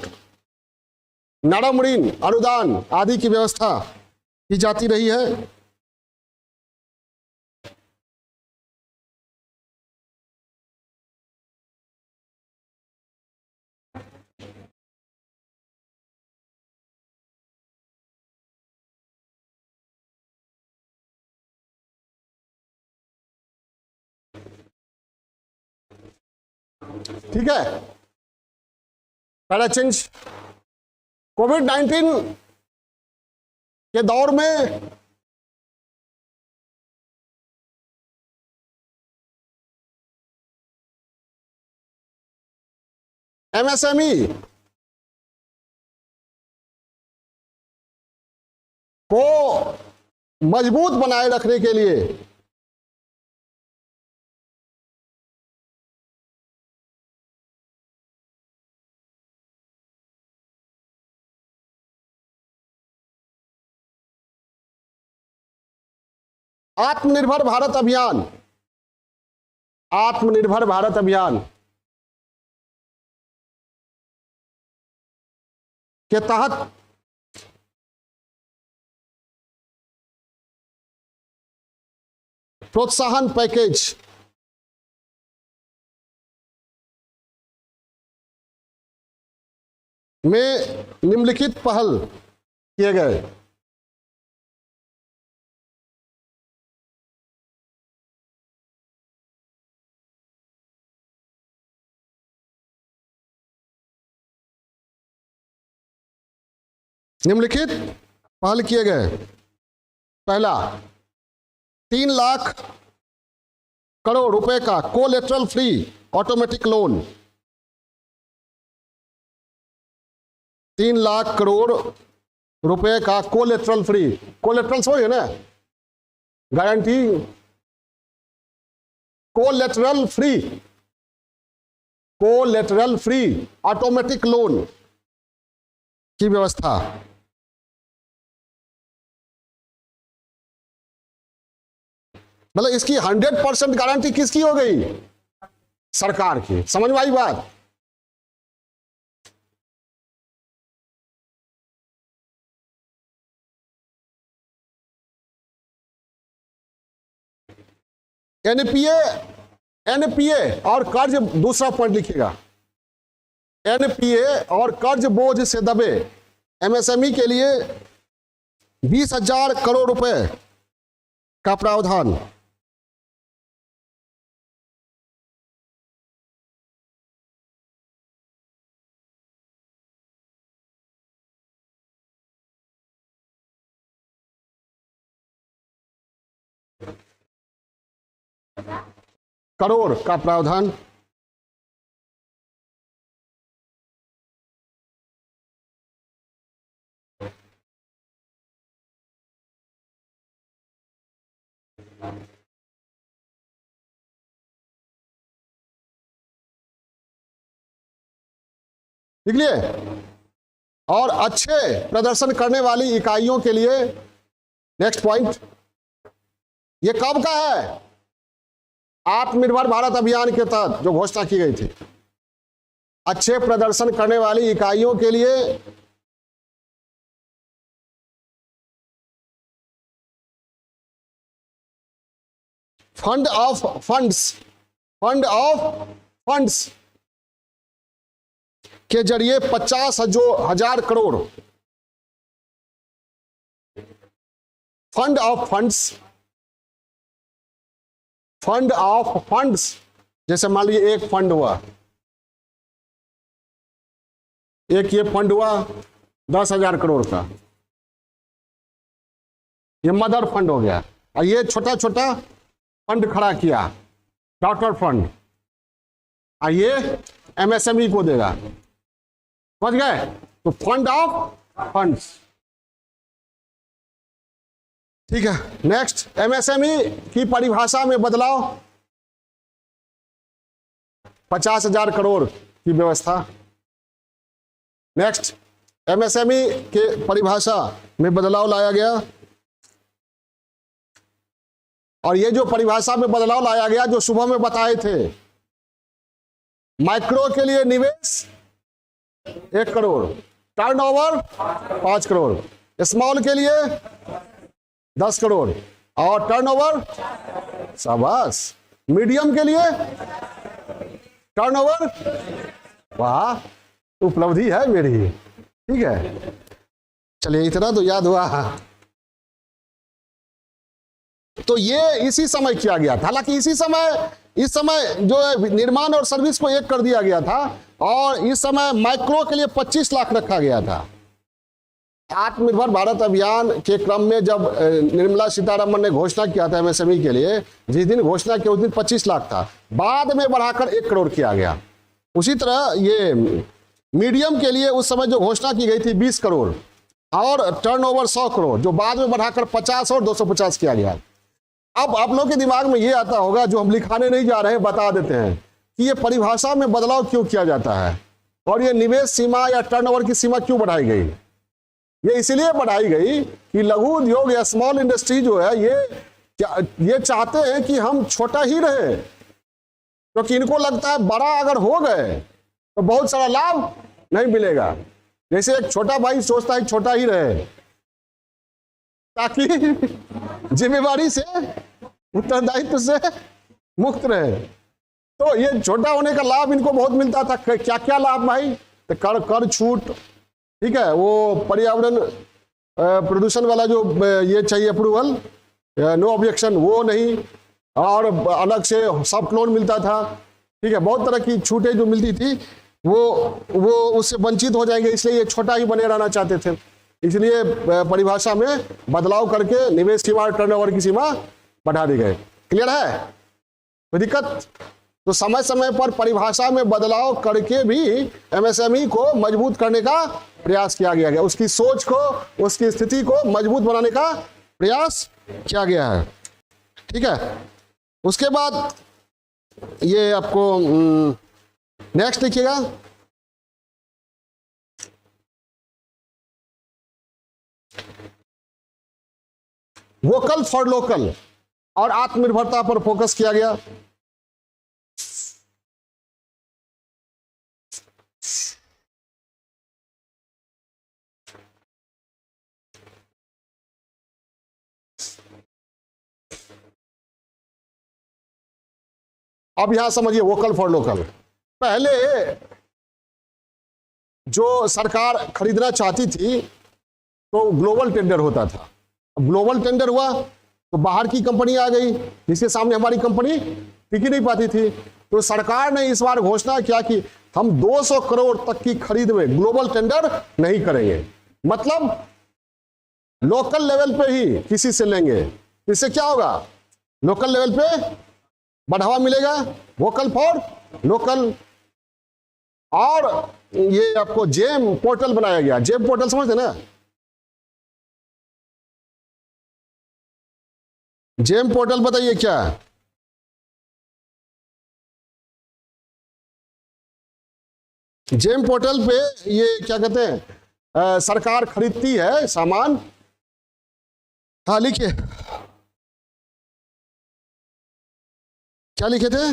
नरम ऋण, अनुदान आदि की व्यवस्था की जाती रही है। ठीक है, पहला चेंज, कोविड-19 के दौर में एमएसएमई को मजबूत बनाए रखने के लिए आत्मनिर्भर भारत अभियान, आत्मनिर्भर भारत अभियान के तहत प्रोत्साहन पैकेज में निम्नलिखित पहल किए गए। निम्नलिखित पहल किए गए। पहला, 3 लाख करोड़ रुपए का collateral free automatic loan. 3 lakh crore रुपए का कोलेटरल फ्री, कोलेटरल समझ है ना, guarantee, collateral free, collateral free automatic loan की व्यवस्था। मतलब इसकी 100% गारंटी किसकी हो गई? सरकार की। समझ में आई बात? एनपीए, एनपीए और कर्ज, दूसरा पॉइंट लिखिएगा, एनपीए और कर्ज बोझ से दबे एमएसएमई के लिए 20,000 करोड़ रुपए का प्रावधान। करोड़ का प्रावधान। लिख लिए? और अच्छे प्रदर्शन करने वाली इकाइयों के लिए, नेक्स्ट पॉइंट, ये कब का है? आत्मनिर्भर भारत अभियान के तहत जो घोषणा की गई थी। अच्छे प्रदर्शन करने वाली इकाइयों के लिए फंड ऑफ फंड्स के जरिए 50,000 करोड़, फंड ऑफ फंड्स, जैसे मान लीजिए एक फंड हुआ, एक ये फंड हुआ 10,000 करोड़ का, ये मदर फंड हो गया, और ये छोटा छोटा फंड खड़ा किया, डॉटर फंड, और ये एमएसएमई को देगा। समझ गए? तो फंड ऑफ फंड्स। ठीक है, नेक्स्ट, एमएसएमई की परिभाषा में बदलाव, 50,000 करोड़ की व्यवस्था। नेक्स्ट, एमएसएमई के परिभाषा में बदलाव लाया गया, और ये जो परिभाषा में बदलाव लाया गया जो सुबह में बताए थे, माइक्रो के लिए निवेश 1 करोड़, टर्नओवर 5 करोड़, स्मॉल के लिए 10 करोड़, और टर्नओवर, शाबाश, मीडियम के लिए टर्नओवर, वाह, उपलब्धि है मेरी। ठीक है, चलिए इतना तो याद हुआ। तो ये इसी समय किया गया था। हालांकि इस समय जो है निर्माण और सर्विस को एक कर दिया गया था, और इस समय माइक्रो के लिए 25 लाख रखा गया था। आत्मनिर्भर भारत अभियान के क्रम में जब निर्मला सीतारमण ने घोषणा किया था एमएसएमई के लिए, जिस दिन घोषणा की उस दिन 25 लाख था, बाद में बढ़ाकर 1 करोड़ किया गया। उसी तरह ये मीडियम के लिए उस समय जो घोषणा की गई थी 20 करोड़, और टर्नओवर 100 करोड़, जो बाद में बढ़ाकर 50 और 250 किया गया। अब आप लोग के दिमाग में ये आता होगा, जो हम लिखाने नहीं जा रहे हैं, बता देते हैं कि ये परिभाषा में बदलाव क्यों किया जाता है, और ये निवेश सीमा या टर्नओवर की सीमा क्यों बढ़ाई गई। ये इसलिए बढ़ाई गई कि लघु उद्योग या स्मॉल इंडस्ट्री जो है, ये चाहते हैं कि हम छोटा ही रहे, क्योंकि इनको लगता है बड़ा अगर हो गए तो बहुत सारा लाभ नहीं मिलेगा। जैसे एक छोटा भाई सोचता है छोटा ही रहे, ताकि जिम्मेवारी से उत्तरदायित्व से मुक्त रहे। तो ये छोटा होने का लाभ इनको बहुत मिलता था। क्या क्या लाभ भाई? तो कर छूट, ठीक है, वो पर्यावरण प्रदूषण वाला जो ये चाहिए अप्रूवल, नो ऑब्जेक्शन, वो नहीं, और अलग से सॉफ्ट लोन मिलता था, ठीक है, बहुत तरह की छूटें जो मिलती थी वो उससे वंचित हो जाएंगे, इसलिए ये छोटा ही बने रहना चाहते थे। इसलिए परिभाषा में बदलाव करके निवेश सीमा, टर्नओवर की सीमा बढ़ा दी गई। क्लियर है? कोई दिक्कत? तो समय समय पर परिभाषा में बदलाव करके भी एमएसएमई को मजबूत करने का प्रयास किया गया, उसकी सोच को, उसकी स्थिति को मजबूत बनाने का प्रयास किया गया है। ठीक है, उसके बाद ये आपको नेक्स्ट देखिएगा, वोकल फॉर लोकल और आत्मनिर्भरता पर फोकस किया गया। अब यहां समझिए, वोकल फॉर लोकल। पहले जो सरकार खरीदना चाहती थी तो ग्लोबल टेंडर होता था। अब ग्लोबल टेंडर हुआ तो बाहर की कंपनी आ गई जिसके सामने हमारी कंपनी टिक ही नहीं पाती थी। तो सरकार ने इस बार घोषणा किया कि हम 200 करोड़ तक की खरीद में ग्लोबल टेंडर नहीं करेंगे, मतलब लोकल लेवल पे ही किसी से लेंगे। इससे क्या होगा? लोकल लेवल पे बढ़ावा मिलेगा, वोकल फॉर लोकल। और ये आपको जेम पोर्टल बनाया गया। जेम पोर्टल समझते ना? जेम पोर्टल बताइए क्या है? जेम पोर्टल पे ये क्या कहते हैं, सरकार खरीदती है सामान। हाँ लिखिए, क्या लिखे थे?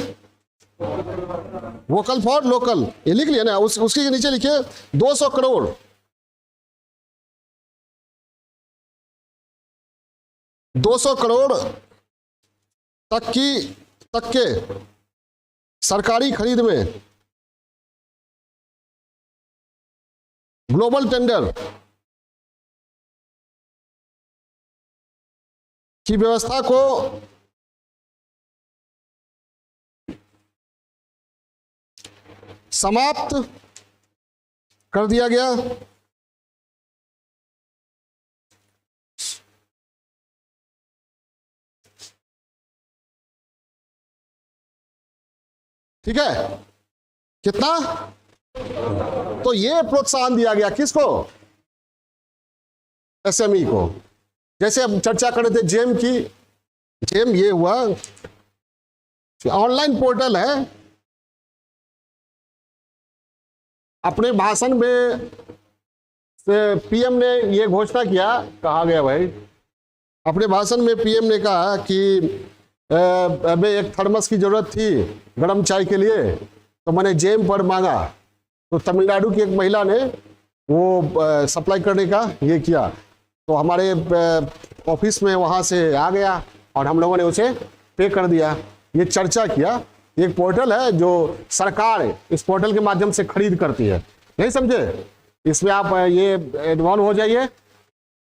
वोकल फॉर लोकल, ये लिख लिया ना? उसके नीचे लिखिए 200 करोड़, 200 करोड़ तक के सरकारी खरीद में ग्लोबल टेंडर की व्यवस्था को समाप्त कर दिया गया। ठीक है, कितना? तो ये प्रोत्साहन दिया गया किसको? एसएमई को। जैसे हम चर्चा कर रहे थे जेम की, जेम ये हुआ ऑनलाइन पोर्टल है। अपने भाषण में पीएम ने ये घोषणा किया, कहा गया भाई, अपने भाषण में पीएम ने कहा कि अबे एक थर्मस की जरूरत थी गर्म चाय के लिए, तो मैंने जेम पर मांगा, तो तमिलनाडु की एक महिला ने वो सप्लाई करने का ये किया, तो हमारे ऑफिस में वहाँ से आ गया और हम लोगों ने उसे पे कर दिया। ये चर्चा किया। एक पोर्टल है जो सरकार इस पोर्टल के माध्यम से खरीद करती है, नहीं समझे? इसमें आप ये इन्वॉल्व हो जाइए,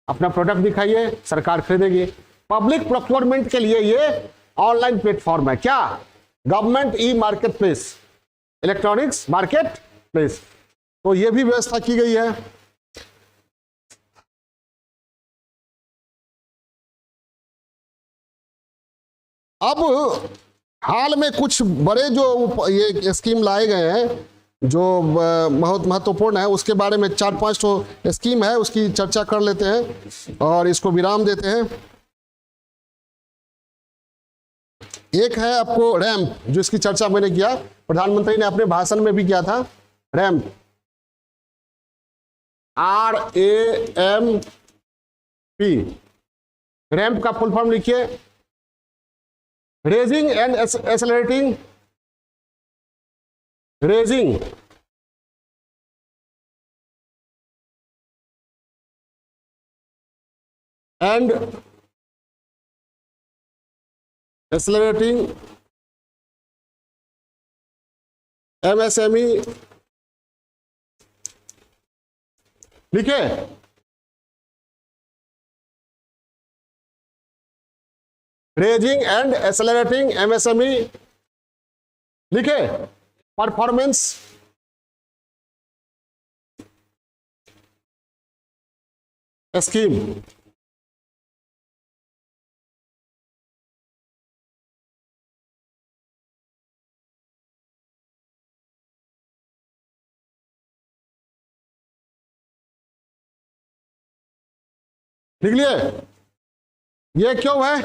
अपना प्रोडक्ट दिखाइए, सरकार खरीदेगी। पब्लिक प्रोक्योरमेंट के लिए ये ऑनलाइन प्लेटफॉर्म है। क्या? Government e market place, electronics market place. तो ये भी व्यवस्था की गई है। अब हाल में कुछ बड़े जो ये स्कीम लाए गए हैं जो बहुत महत्वपूर्ण है, उसके बारे में 4-5 तो स्कीम है, उसकी चर्चा कर लेते हैं और इसको विराम देते हैं। एक है आपको रैम्प, जो इसकी चर्चा मैंने किया, प्रधानमंत्री ने अपने भाषण में भी किया था। Ramp, RAMP। रैम्प का फुल फॉर्म लिखिए, raising and accelerating, raising and accelerating MSME, लिखे रेजिंग एंड एक्सेलरेटिंग एमएसएमई, लिखे परफॉर्मेंस स्कीम। लिख लिए? ये क्यों है?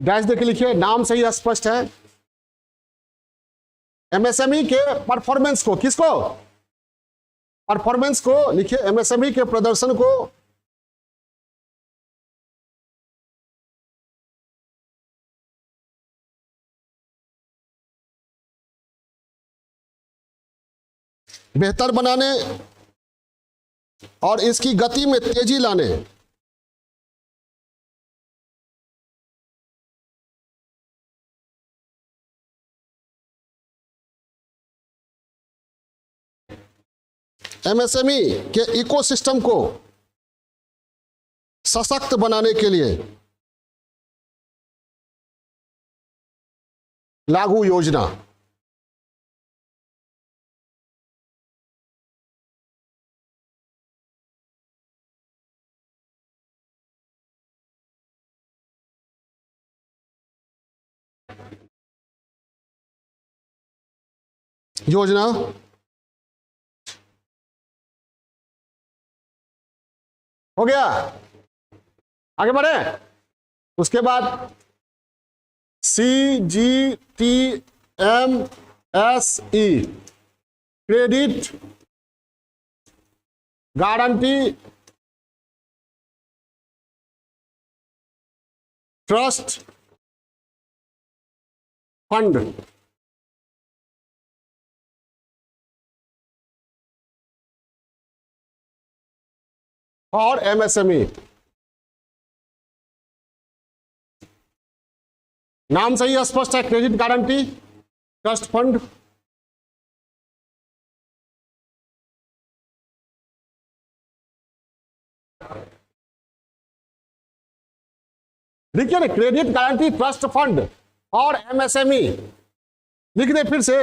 डैश देके लिखिए, नाम से ही स्पष्ट है। एमएसएमई के परफॉर्मेंस को, किसको? परफॉर्मेंस को लिखिए, एमएसएमई के प्रदर्शन को बेहतर बनाने और इसकी गति में तेजी लाने, एमएसएमई के इकोसिस्टम को सशक्त बनाने के लिए लागू योजना। योजना हो गया, आगे बढ़े। उसके बाद CGTMSE, credit guarantee trust fund, और एमएसएमई। नाम से ही स्पष्ट है, क्रेडिट गारंटी ट्रस्ट फंड। लिखिए ना, क्रेडिट गारंटी ट्रस्ट फंड और एमएसएमई, लिख दे फिर से।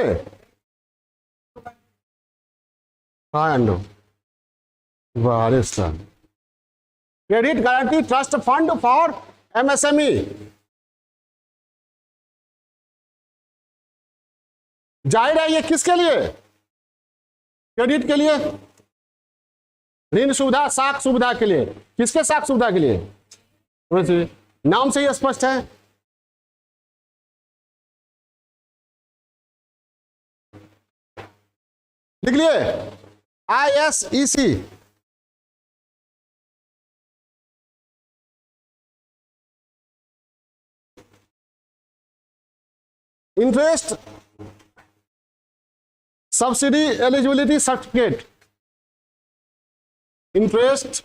Credit guarantee trust fund for MSME. जाहिर है ये किसके लिए? क्रेडिट के लिए, ऋण सुविधा, साख सुविधा के लिए। किसके साख सुविधा के लिए? नाम से ही स्पष्ट है। लिख लिए? ISEC, interest subsidy eligibility certificate, interest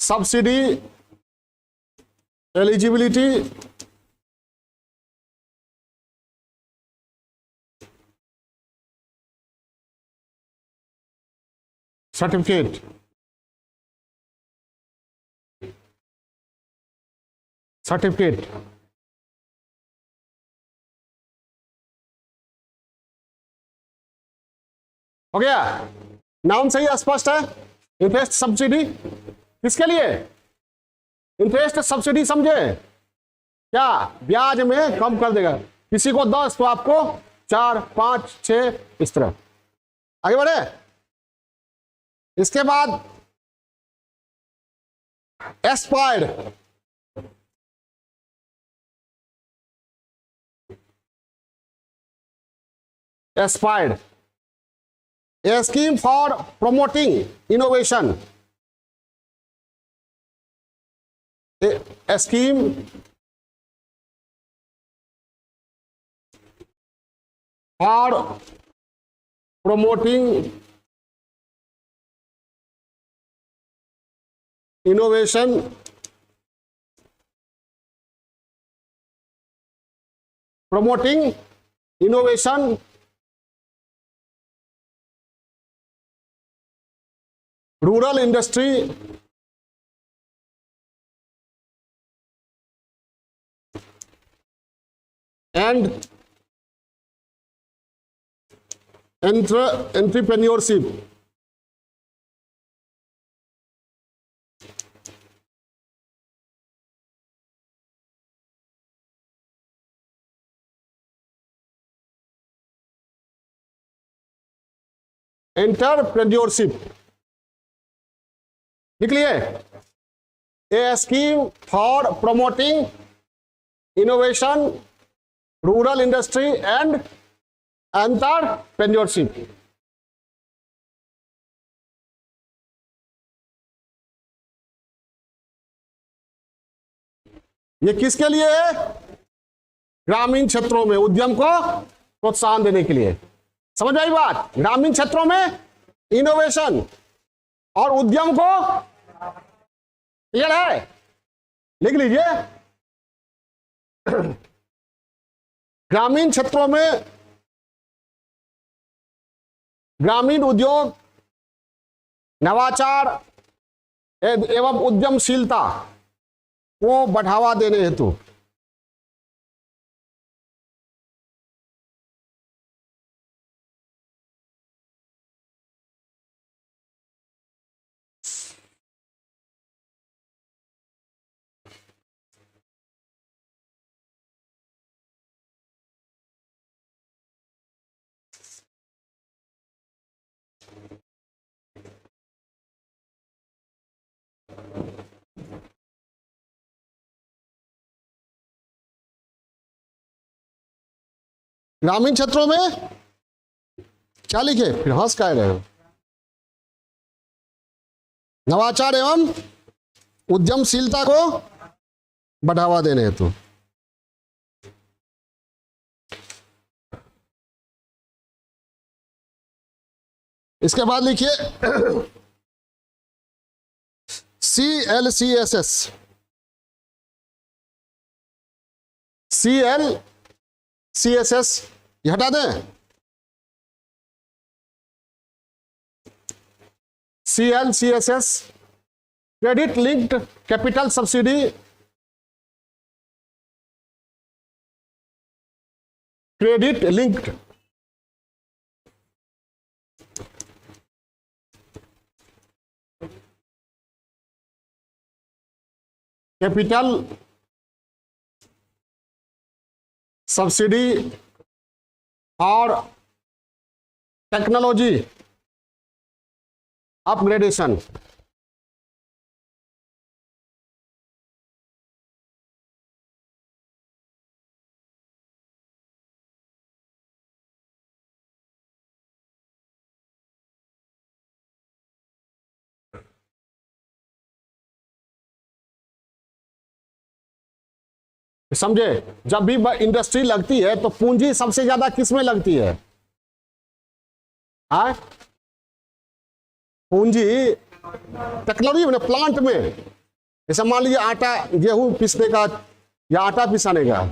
subsidy eligibility certificate. Certificate हो गया। नाम सही स्पष्ट है। इंटरेस्ट सब्सिडी किसके लिए? इंटरेस्ट सब्सिडी समझे क्या? ब्याज में कम कर देगा। किसी को 10 तो आपको 4, 5, 6 इस तरह। आगे बढ़े। इसके बाद aspired, aspired a scheme for promoting innovation, a scheme for promoting innovation promoting innovation, rural industry, and entrepreneurship. Entrepreneurship लिख लिए, a scheme for promoting innovation, rural industry and entrepreneurship. ये किसके लिए है? ग्रामीण क्षेत्रों में उद्यम को प्रोत्साहन देने के लिए। समझ आई बात? ग्रामीण क्षेत्रों में इनोवेशन और उद्यम को, क्लियर है? लिख लीजिए, ग्रामीण क्षेत्रों में ग्रामीण उद्योग, नवाचार एवं उद्यमशीलता को बढ़ावा देने हेतु ग्रामीण क्षेत्रों में क्या लिखे? फिर हंस कह रहे हो? नवाचार एवं उद्यमशीलता को बढ़ावा देने हेतु। इसके बाद लिखिए CLCSS, CLCSS ये हटा दें। CLCSS credit linked capital subsidy, credit linked capital subsidy और टेक्नोलॉजी अपग्रेडेशन। समझे? जब भी इंडस्ट्री लगती है तो पूंजी सबसे ज्यादा किस में लगती है? पूंजी टेक्नोलॉजी में, प्लांट में। जैसे मान लीजिए आटा गेहूं पीसने का या आटा पिसाने का,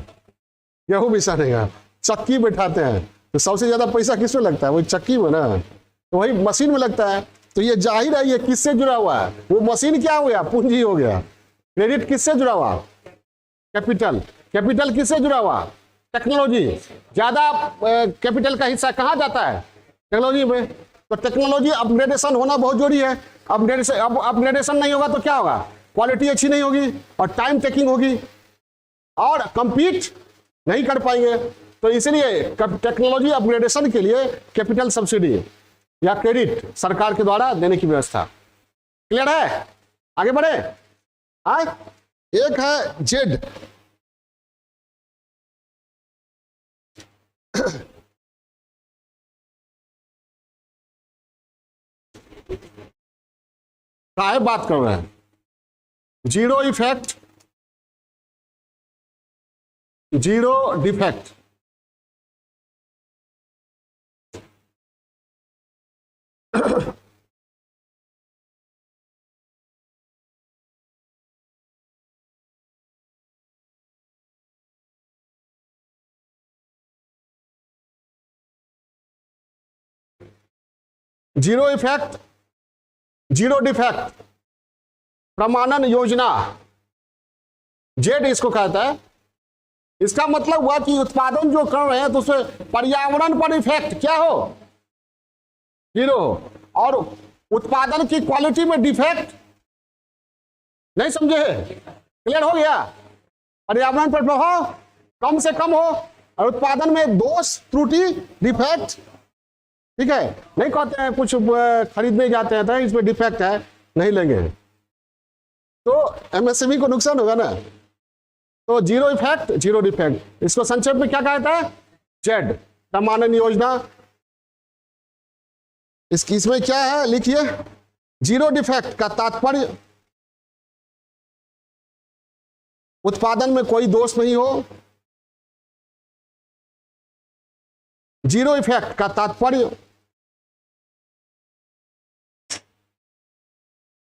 गेहूं पिसाने का चक्की बैठाते हैं तो सबसे ज्यादा पैसा किस में लगता है? वही चक्की में ना, तो वही मशीन में लगता है। तो ये जाहिर है ये किससे जुड़ा हुआ है? वो मशीन क्या हो गया? पूंजी हो गया। क्रेडिट किससे जुड़ा हुआ? कैपिटल। कैपिटल किससे जुड़ा हुआ? टेक्नोलॉजी। ज्यादा कैपिटल का हिस्सा कहाँ जाता है? टेक्नोलॉजी में। तो टेक्नोलॉजी अपग्रेडेशन होना बहुत जरूरी है। अपग्रेडेशन नहीं होगा तो क्या होगा? क्वालिटी अच्छी नहीं होगी और टाइम टेकिंग होगी और कंपीट नहीं कर पाएंगे। तो इसलिए टेक्नोलॉजी अपग्रेडेशन के लिए कैपिटल सब्सिडी या क्रेडिट सरकार के द्वारा देने की व्यवस्था। क्लियर है? आगे बढ़े। एक है जेड, काहे बात कर रहे हैं? Zero effect, zero defect. Zero effect, zero defect प्रमाणन योजना, जेड इसको कहता है। इसका मतलब हुआ कि उत्पादन जो कर रहे हैं तो उसमें पर्यावरण पर इफेक्ट क्या हो, जीरो हो, और उत्पादन की क्वालिटी में डिफेक्ट नहीं, समझे, क्लियर हो गया, पर्यावरण पर प्रभाव कम से कम हो और उत्पादन में दोष त्रुटि डिफेक्ट, ठीक है, नहीं कहते हैं कुछ खरीदने जाते हैं तो इसमें डिफेक्ट है नहीं लेंगे तो एमएसएमई को नुकसान होगा ना। तो जीरो इफेक्ट जीरो डिफेक्ट, इसको संक्षेप में क्या कहता है, जेड प्रमाणन योजना। इसमें क्या है लिखिए, जीरो डिफेक्ट का तात्पर्य उत्पादन में कोई दोष नहीं हो। जीरो इफेक्ट का तात्पर्य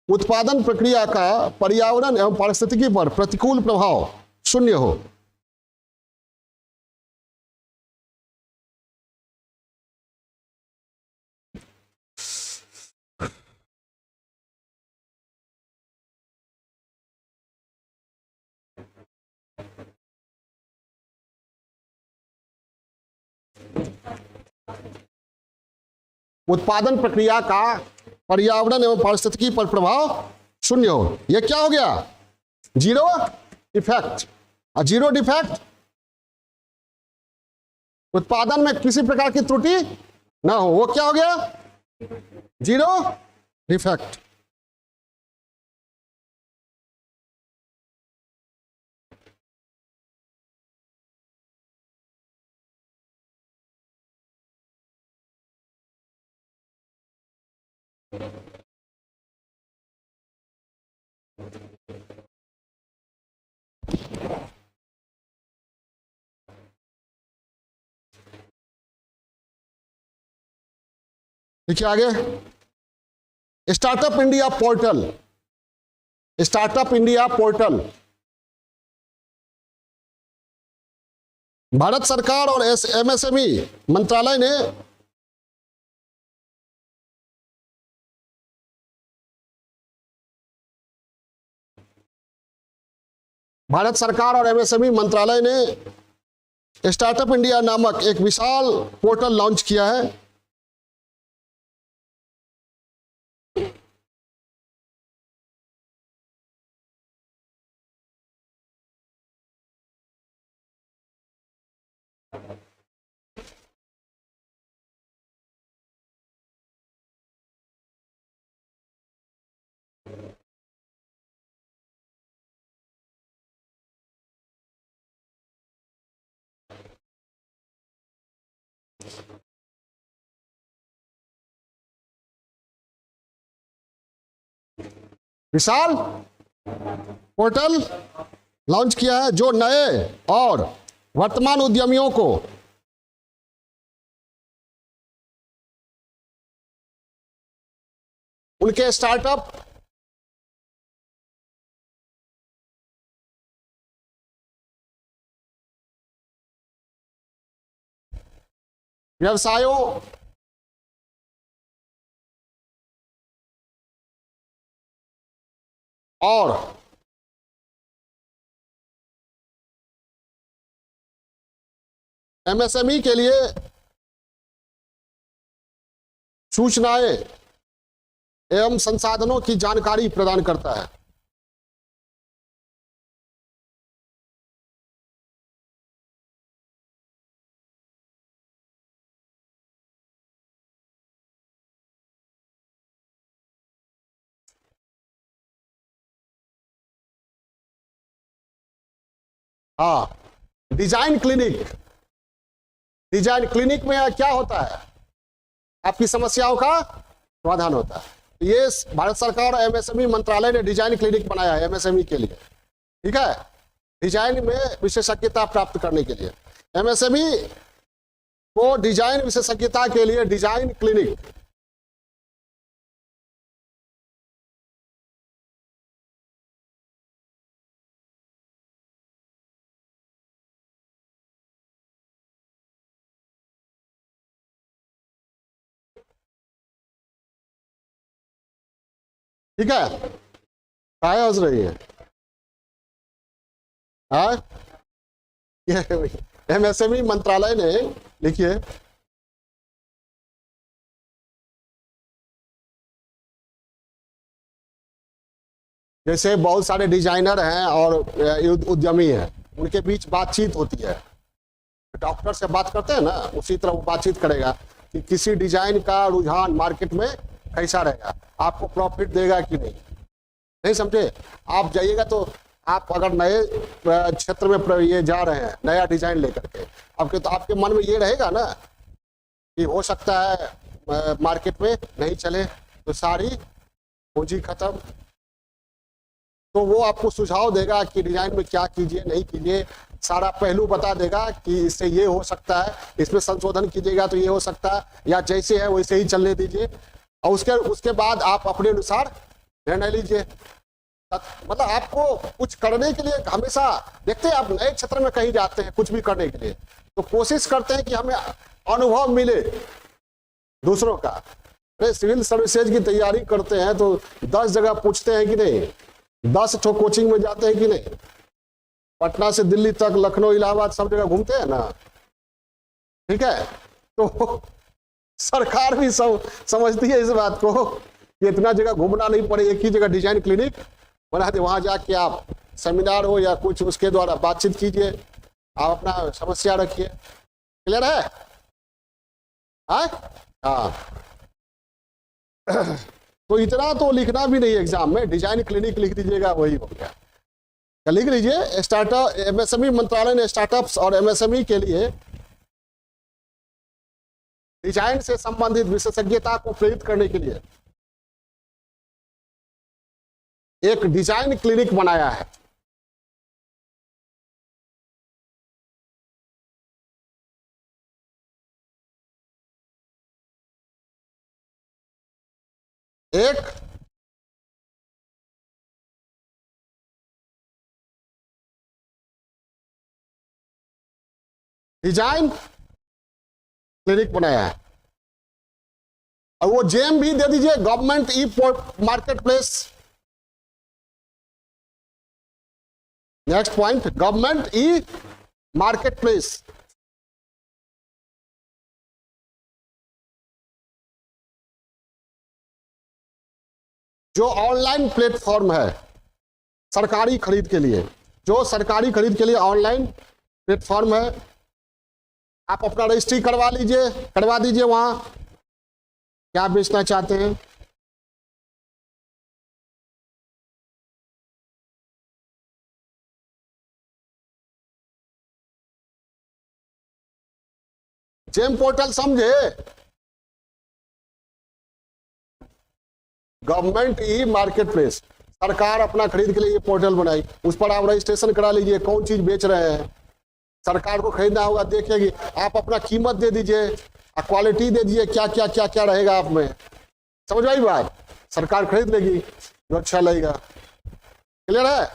उत्पादन प्रक्रिया का पर्यावरण एवं पारिस्थितिकी पर प्रतिकूल प्रभाव शून्य हो। उत्पादन प्रक्रिया का पर्यावरण एवं पारिस्थितिकी पर प्रभाव शून्य हो, यह क्या हो गया, जीरो इफेक्ट। और जीरो डिफेक्ट उत्पादन में किसी प्रकार की त्रुटि ना हो, वो क्या हो गया, जीरो डिफेक्ट। देखिए आगे, startup India portal, startup India portal Bharat सरकार और एमएसएमई मंत्रालय ने भारत सरकार और एमएसएमई मंत्रालय ने स्टार्टअप इंडिया नामक एक विशाल पोर्टल लॉन्च किया है। विशाल पोर्टल लॉन्च किया है जो नए और वर्तमान उद्यमियों को उनके स्टार्टअप व्यवसायों और एमएसएमई के लिए सूचनाएं एवं संसाधनों की जानकारी प्रदान करता है। हाँ, डिजाइन क्लिनिक, डिजाइन क्लिनिक में क्या होता है, आपकी समस्याओं का समाधान होता है। ये भारत सरकार और एमएसएमई मंत्रालय ने डिजाइन क्लिनिक बनाया है एमएसएमई के लिए, ठीक है, डिजाइन में विशेषज्ञता प्राप्त करने के लिए। एमएसएमई को डिजाइन विशेषज्ञता के लिए डिजाइन क्लिनिक ठीक है, काय हंस रही है? हाँ, ये एमएसएमई मंत्रालय ने, लिखिए, जैसे बहुत सारे डिजाइनर हैं और उद्यमी हैं, उनके बीच बातचीत होती है, डॉक्टर से बात करते हैं ना, उसी तरह वो बातचीत करेगा कि किसी डिजाइन का रुझान मार्केट में कैसा रहेगा, आपको प्रॉफिट देगा कि नहीं। नहीं समझे? आप जाइएगा तो आप अगर नए क्षेत्र में ये जा रहे हैं नया डिजाइन लेकर के, आपके मन में ये रहेगा ना कि हो सकता है मार्केट में नहीं चले तो सारी पूंजी खत्म। तो वो आपको सुझाव देगा कि डिजाइन में क्या कीजिए नहीं कीजिए, सारा पहलू बता देगा कि इससे ये हो सकता है, इसमें संशोधन कीजिएगा तो ये हो सकता है, या जैसे है वैसे ही चलने दीजिए, और उसके बाद आप अपने अनुसार निर्णय लीजिए। मतलब आपको कुछ करने के लिए हमेशा देखते हैं, आप नए क्षेत्र में कहीं जाते हैं कुछ भी करने के लिए तो कोशिश करते हैं कि हमें अनुभव मिले दूसरों का। सिविल सर्विसेज की तैयारी करते हैं तो 10 जगह पूछते हैं कि नहीं, 10 ठो कोचिंग में जाते हैं कि नहीं, पटना से दिल्ली तक, लखनऊ, इलाहाबाद, सब जगह घूमते हैं ना। ठीक है, तो सरकार भी समझती है इस बात को कि इतना जगह घूमना नहीं पड़े, एक ही जगह डिजाइन क्लिनिक बना दे, वहां जाके आप सेमिनार हो या कुछ उसके द्वारा बातचीत कीजिए, आप अपना समस्या रखिए। क्लियर है? हाँ, तो इतना तो लिखना भी नहीं एग्जाम में, डिजाइन क्लिनिक लिख दीजिएगा वही हो गया। लिख लीजिए, स्टार्टअप एमएसएमई मंत्रालय ने स्टार्टअप्स और एमएसएमई के लिए डिजाइन से संबंधित विशेषज्ञता को प्रेरित करने के लिए एक डिजाइन क्लिनिक बनाया है। एक डिजाइन क्लिनिक बनाया है, और वो जेम भी दे दीजिए, government e market place. Next point, government e market place. जो ऑनलाइन प्लेटफॉर्म है सरकारी खरीद के लिए, जो सरकारी खरीद के लिए ऑनलाइन प्लेटफॉर्म है, आप अपना रजिस्ट्री करवा दीजिए वहां क्या बेचना चाहते हैं। जेम पोर्टल समझे? गवर्नमेंट ई मार्केट प्लेस, सरकार अपना खरीद के लिए ये पोर्टल बनाई, उस पर आप रजिस्ट्रेशन करा लीजिए, कौन चीज बेच रहे हैं, सरकार को खरीदना होगा देखेगी, आप अपना कीमत दे दीजिए, क्वालिटी दे दीजिए, क्या क्या क्या क्या रहेगा आप में, समझ आई बात, सरकार खरीद लेगी जो अच्छा लगेगा। क्लियर है?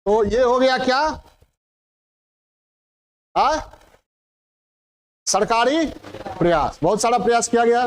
तो ये हो गया क्या? सरकारी प्रयास, बहुत सारा प्रयास किया गया।